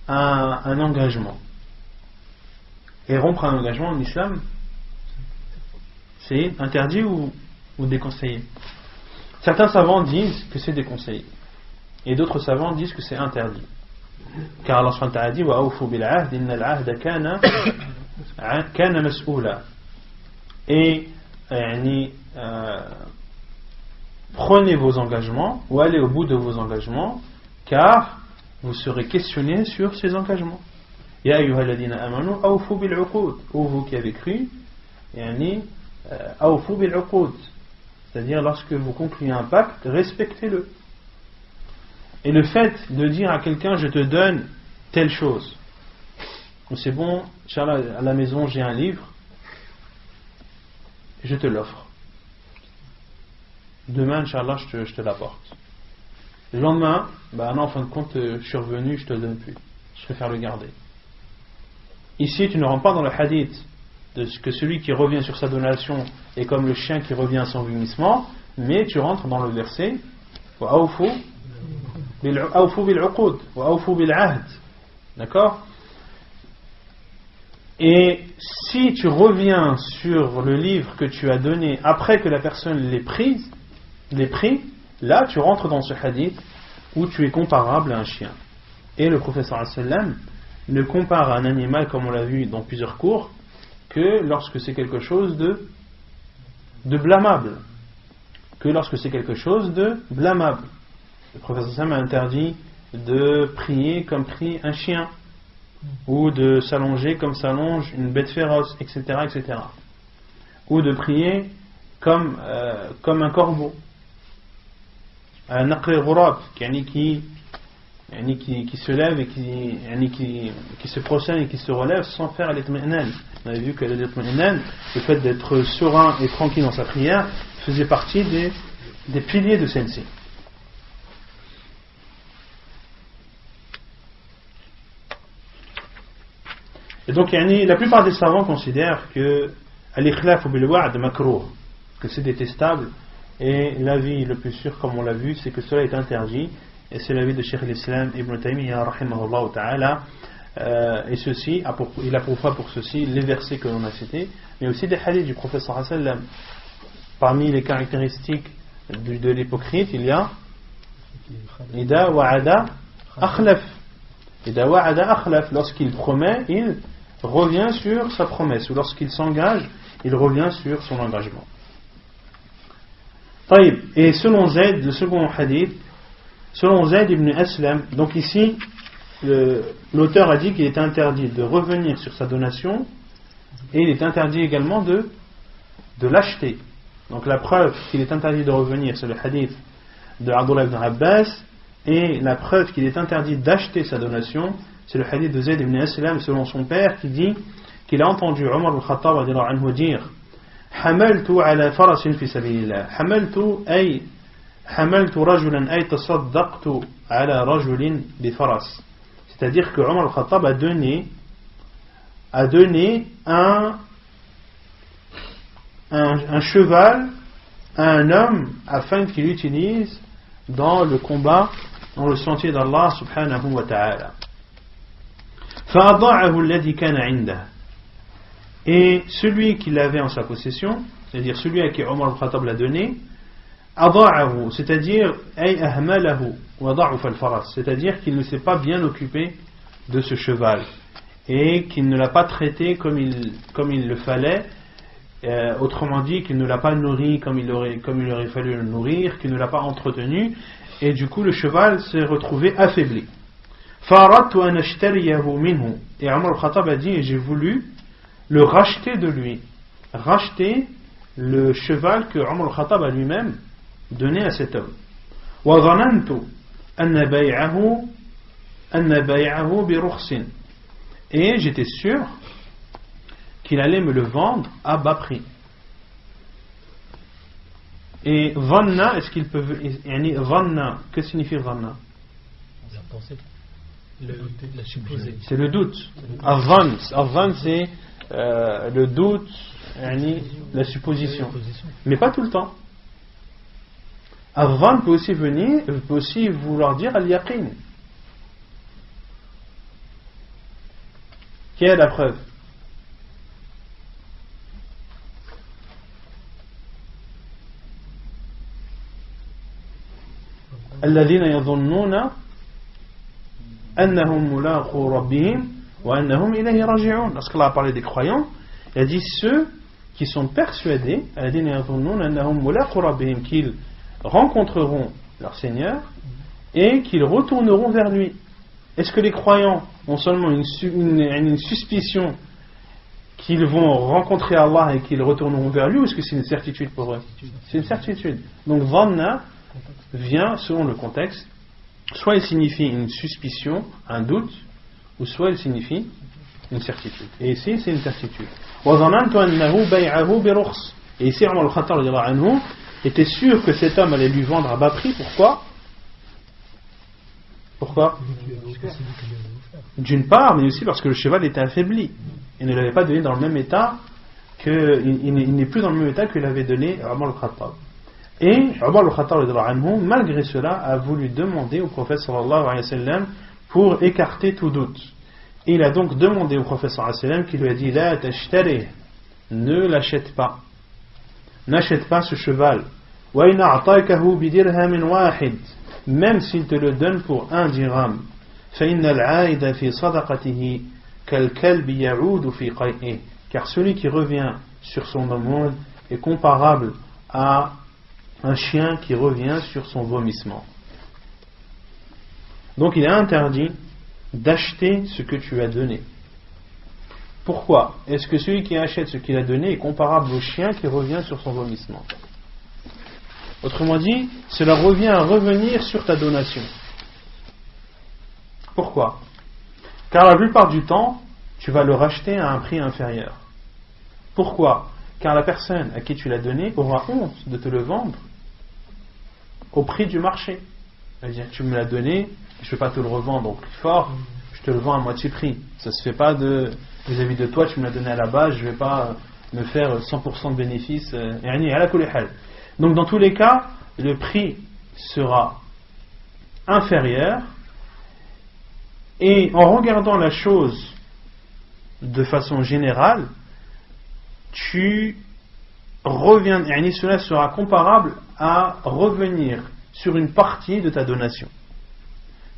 un engagement. Et rompre un engagement en islam, c'est interdit ou déconseillé? Certains savants disent que c'est déconseillé. Et d'autres savants disent que c'est interdit. Car Allah subhanahu wa ta'ala dit wa awfu bil ahd inna al ahda kana mas'oula. Et prenez vos engagements ou allez au bout de vos engagements, car vous serez questionné sur ces engagements. Ya ayyuhalladhina amanu awfu bil uqud. Ô vous qui avez cru, awfu bil uqud. C'est-à-dire lorsque vous concluez un pacte, respectez-le. Et le fait de dire à quelqu'un je te donne telle chose, c'est bon, Inch'Allah, à la maison j'ai un livre, je te l'offre. Demain, Inch'Allah, je te l'apporte. Le lendemain, non, en fin de compte, je suis revenu, je te le donne plus. Je préfère le garder. Ici, tu ne rentres pas dans le hadith de ce que celui qui revient sur sa donation est comme le chien qui revient à son vomissement, mais tu rentres dans le verset وَأَوْفُوا بِالْعُقُودِ وَأَوْفُوا بِالْعَهْدِ. D'accord? Et si tu reviens sur le livre que tu as donné après que la personne l'ait pris, là tu rentres dans ce hadith où tu es comparable à un chien. Et le professeur sallam ne compare un animal, comme on l'a vu dans plusieurs cours, que lorsque c'est quelque chose de blâmable. Que lorsque c'est quelque chose de blâmable. Le professeur sallam a interdit de prier comme prie un chien, ou de s'allonger comme s'allonge une bête féroce, etc., etc. Ou de prier comme un corbeau. Un naqri ghurab, qui se lève et qui se procède et qui se relève sans faire l'itmi'nan. On avait vu que l'itmi'nan, le fait d'être serein et tranquille dans sa prière, faisait partie des piliers de celle-ci. Et donc, la plupart des savants considèrent que al-ikhlaf bil wa'd makruh, que c'est détestable, et l'avis le plus sûr, comme on l'a vu, c'est que cela est interdit, et c'est l'avis de Cheikh al-Islam Ibn Taymiyyah rahimahullah ta'ala, et ceci, il a pour foi pour ceci les versets que l'on a cités, mais aussi des hadiths du professeur sallam. Parmi les caractéristiques de l'hypocrite, il y a Ida wa'ada akhlaf. Ida wa'ada akhlaf, lorsqu'il promet, il revient sur sa promesse, ou lorsqu'il s'engage, il revient sur son engagement. Taïb. Et selon Zayd, le second hadith, selon Zayd ibn Aslam, donc ici l'auteur a dit qu'il est interdit de revenir sur sa donation, et il est interdit également de l'acheter. Donc la preuve qu'il est interdit de revenir, c'est le hadith de Abdullah ibn Abbas, et la preuve qu'il est interdit d'acheter sa donation, c'est le hadith de Zayd ibn Aslam selon son père, qui dit qu'il a entendu Omar al-Khattab radiyallahu anhu dire Hamaltu ala farasin fi sabilillah. Hamaltu rajulan ay tasaddaqtu ala rajulin bi faras. C'est-à-dire que Omar al-Khattab a donné a donné un cheval à un homme afin qu'il l'utilise dans le combat dans le sentier d'Allah subhanahu wa ta'ala. فأضاعه الذي كان عنده. Et celui qui l'avait en sa possession, c'est-à-dire celui à qui Omar al-Khattab l'a donné, أضاعه, c'est-à-dire أي أهمله وضعف الفرس, c'est-à-dire qu'il ne s'est pas bien occupé de ce cheval et qu'il ne l'a pas traité comme il le fallait, autrement dit qu'il ne l'a pas nourri comme il aurait fallu le nourrir, qu'il ne l'a pas entretenu, et du coup le cheval s'est retrouvé affaibli. فأردت أن أشتريه منه. Et Omar al-Khattab a dit, et j'ai voulu le racheter de lui, racheter le cheval que Omar al-Khattab a lui-même donné à cet homme. وظننت أن بيعه برخص. Et j'étais sûr qu'il allait me le vendre à bas prix. Et dhanna, est-ce qu'il peut, dhanna, que signifie dhanna? La supposée. C'est le doute. Adhan, c'est le doute, la supposition. Mais pas tout le temps. Adhan peut aussi vouloir dire al-yaqin. Qui est la preuve? الذين يظنون أنهم ملاقو ربهم وأنهم إليه راجعون. Lorsqu'Allah a parlé des croyants, il a dit ceux qui sont persuadés, الذين يظنون أنهم ملاقو ربهم, qu'ils rencontreront leur Seigneur et qu'ils retourneront vers lui. Est-ce que les croyants ont seulement une suspicion qu'ils vont rencontrer Allah et qu'ils retourneront vers lui, ou est-ce que c'est une certitude pour eux? C'est une certitude. Donc dhanna vient selon le contexte, soit il signifie une suspicion, un doute, ou soit il signifie une certitude. Et ici c'est une certitude. Et ici Omar al-Khattab était sûr que cet homme allait lui vendre à bas prix. Pourquoi? D'une part, mais aussi parce que le cheval était affaibli. Il ne l'avait pas donné dans le même état il n'est plus dans le même état qu'il avait donné à Omar al-Khattab. Et Omar al-Khattab, malgré cela, a voulu demander au prophète sallallahu alayhi wa sallam pour écarter tout doute. Et il a donc demandé au prophète sallallahu alayhi wa sallam, qui lui a dit la tashtari, ne l'achète pas, n'achète pas ce cheval. Wa in a'takahu bi dirhamin wahid, même s'il te le donne pour 1 dirham. Fa innal 'aida fi sadaqatihi kal kalbi ya'udu fi qay'ihi, car celui qui revient sur son aumône est comparable à un chien qui revient sur son vomissement. Donc il est interdit d'acheter ce que tu as donné. Pourquoi? Est-ce que celui qui achète ce qu'il a donné est comparable au chien qui revient sur son vomissement? Autrement dit, cela revient à revenir sur ta donation. Pourquoi? Car la plupart du temps, tu vas le racheter à un prix inférieur. Pourquoi? Car la personne à qui tu l'as donné aura honte de te le vendre au prix du marché. C'est-à-dire que tu me l'as donné, je ne vais pas te le revendre au prix fort, je te le vends à moitié prix. Ça ne se fait pas vis-à-vis de toi, tu me l'as donné à la base, je ne vais pas me faire 100% de bénéfice. Donc dans tous les cas, le prix sera inférieur, et en regardant la chose de façon générale, cela sera comparable à revenir sur une partie de ta donation.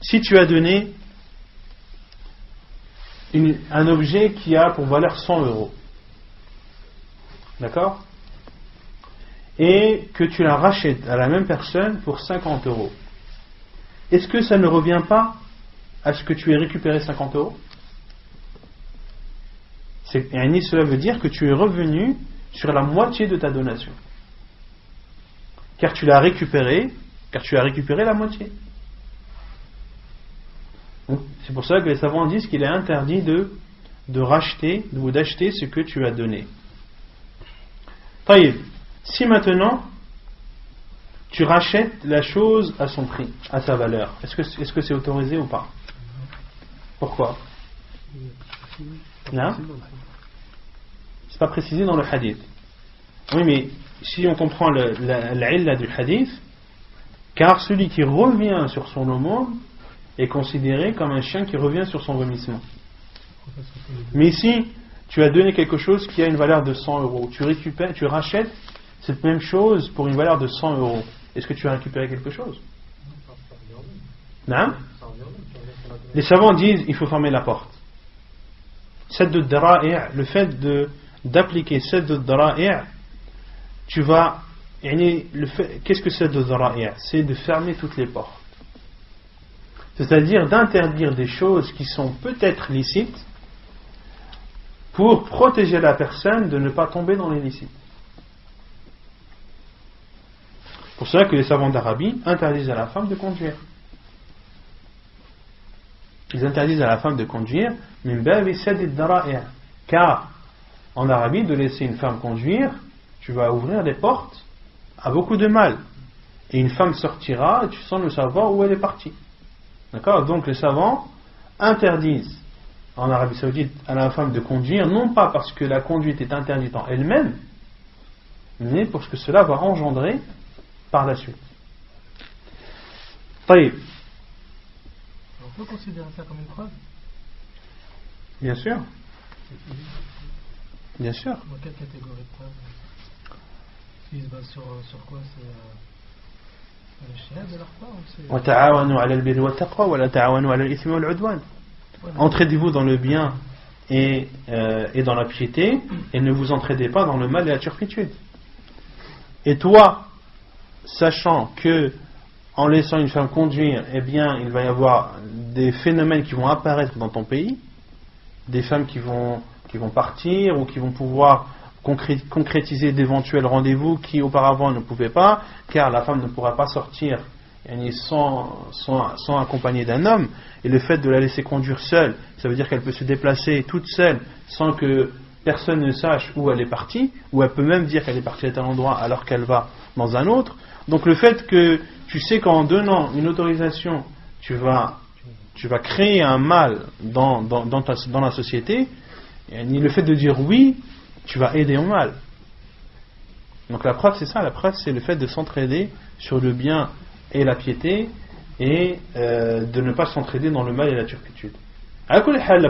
Si tu as donné un objet qui a pour valeur 100 euros, d'accord, et que tu la rachètes à la même personne pour 50 euros, est-ce que ça ne revient pas à ce que tu aies récupéré 50 euros? Cela veut dire que tu es revenu sur la moitié de ta donation, car tu as récupéré la moitié. Donc, c'est pour ça que les savants disent qu'il est interdit de racheter ou d'acheter ce que tu as donné. Taïb, si maintenant tu rachètes la chose à son prix, à sa valeur, est-ce que c'est autorisé ou pas? Pourquoi? Non, c'est pas précisé dans le hadith. Oui, mais si on comprend l'illa du hadith, car celui qui revient sur son aumône est considéré comme un chien qui revient sur son vomissement. Mais ici, tu as donné quelque chose qui a une valeur de 100 euros. Tu rachètes cette même chose pour une valeur de 100 euros. Est-ce que tu as récupéré quelque chose? Non? Les savants disent il faut fermer la porte. Sadd ad-dara'i', le fait d'appliquer sadd ad-dara'i', tu vas. Qu'est-ce que sadd ad-dara'i'? C'est de fermer toutes les portes. C'est-à-dire d'interdire des choses qui sont peut-être licites pour protéger la personne de ne pas tomber dans l'illicite. C'est pour cela que les savants d'Arabie interdisent à la femme de conduire. Ils interdisent à la femme de conduire, car en Arabie, de laisser une femme conduire, tu vas ouvrir des portes à beaucoup de mal. Et une femme sortira et tu sans le savoir où elle est partie. D'accord? Donc les savants interdisent en Arabie Saoudite à la femme de conduire, non pas parce que la conduite est interdite en elle-même, mais parce que cela va engendrer par la suite. Taïb. On peut considérer ça comme une preuve? Bien sûr. Bien sûr. Dans quelle catégorie de preuve? Ils se basent sur quoi? C'est le shahad de leur part ou c'est... وتعاونوا على البر والتقوى ولا تعاونوا على الإثم والعدوان. Entraidez-vous dans le bien et dans la piété, et ne vous entraidez pas dans le mal et la turpitude. Et toi, sachant que en laissant une femme conduire, eh bien, il va y avoir des phénomènes qui vont apparaître dans ton pays, des femmes qui vont partir ou qui vont pouvoir concrétiser d'éventuels rendez-vous qui auparavant ne pouvaient pas, car la femme ne pourra pas sortir sans accompagner d'un homme, et le fait de la laisser conduire seule, ça veut dire qu'elle peut se déplacer toute seule sans que personne ne sache où elle est partie, ou elle peut même dire qu'elle est partie à tel endroit alors qu'elle va dans un autre. Donc le fait que tu sais qu'en donnant une autorisation tu vas créer un mal dans la société, et le fait de dire oui, tu vas aider au mal. Donc la preuve c'est ça, la preuve c'est le fait de s'entraider sur le bien et la piété, et de ne pas s'entraider dans le mal et la turpitude. La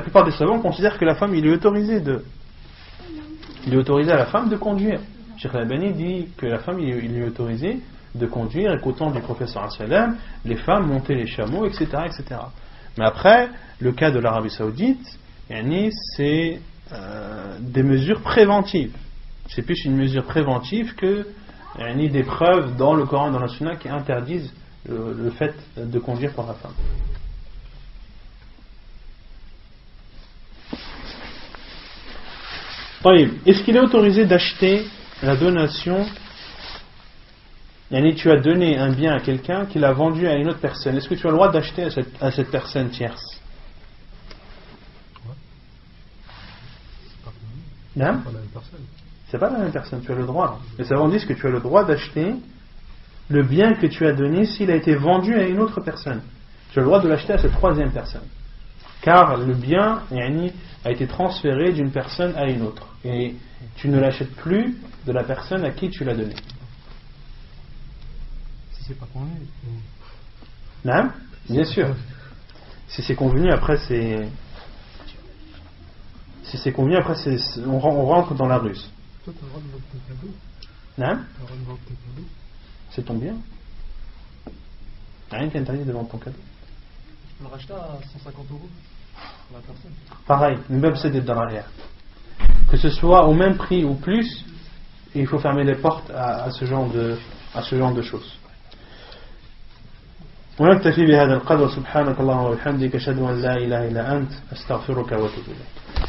plupart des savants considèrent que la femme, il est autorisé à la femme de conduire. Cheikh Al-Albani dit que la femme, il est autorisé de conduire, et qu'au temps du prophète sallallahu alayhi wa sallam, les femmes montaient les chameaux, etc., etc. Mais après, le cas de l'Arabie Saoudite, c'est des mesures préventives. C'est plus une mesure préventive que des preuves dans le Coran et dans la Sunna qui interdisent le fait de conduire par la femme. Est-ce qu'il est autorisé d'acheter la donation? Tu as donné un bien à quelqu'un qui l'a vendu à une autre personne. Est-ce que tu as le droit d'acheter à cette personne tierce? Non? C'est pas la même personne, tu as le droit. Les savants disent que tu as le droit d'acheter le bien que tu as donné s'il a été vendu à une autre personne. Tu as le droit de l'acheter à cette troisième personne. Car le bien a été transféré d'une personne à une autre. Et tu ne l'achètes plus de la personne à qui tu l'as donné. Si c'est pas convenu. Non? Bien sûr. Si c'est convenu, après c'est... Si c'est convenu, après on rentre dans la ruse. Toi, tu as le droit de vendre ton cadeau. Non? Tu as le droit de vendre ton cadeau. C'est ton bien. Rien qui interdit de vendre ton cadeau. Tu peux le racheter à 150 € pour la personne. Pareil, même c'est des dararia. Que ce soit au même prix ou plus, il faut fermer les portes à ce genre de choses. ونكتفي بهذا القدر سبحانك اللهم وبحمدك أشهد أن لا إله إلا أنت أستغفرك وأتوب إليك.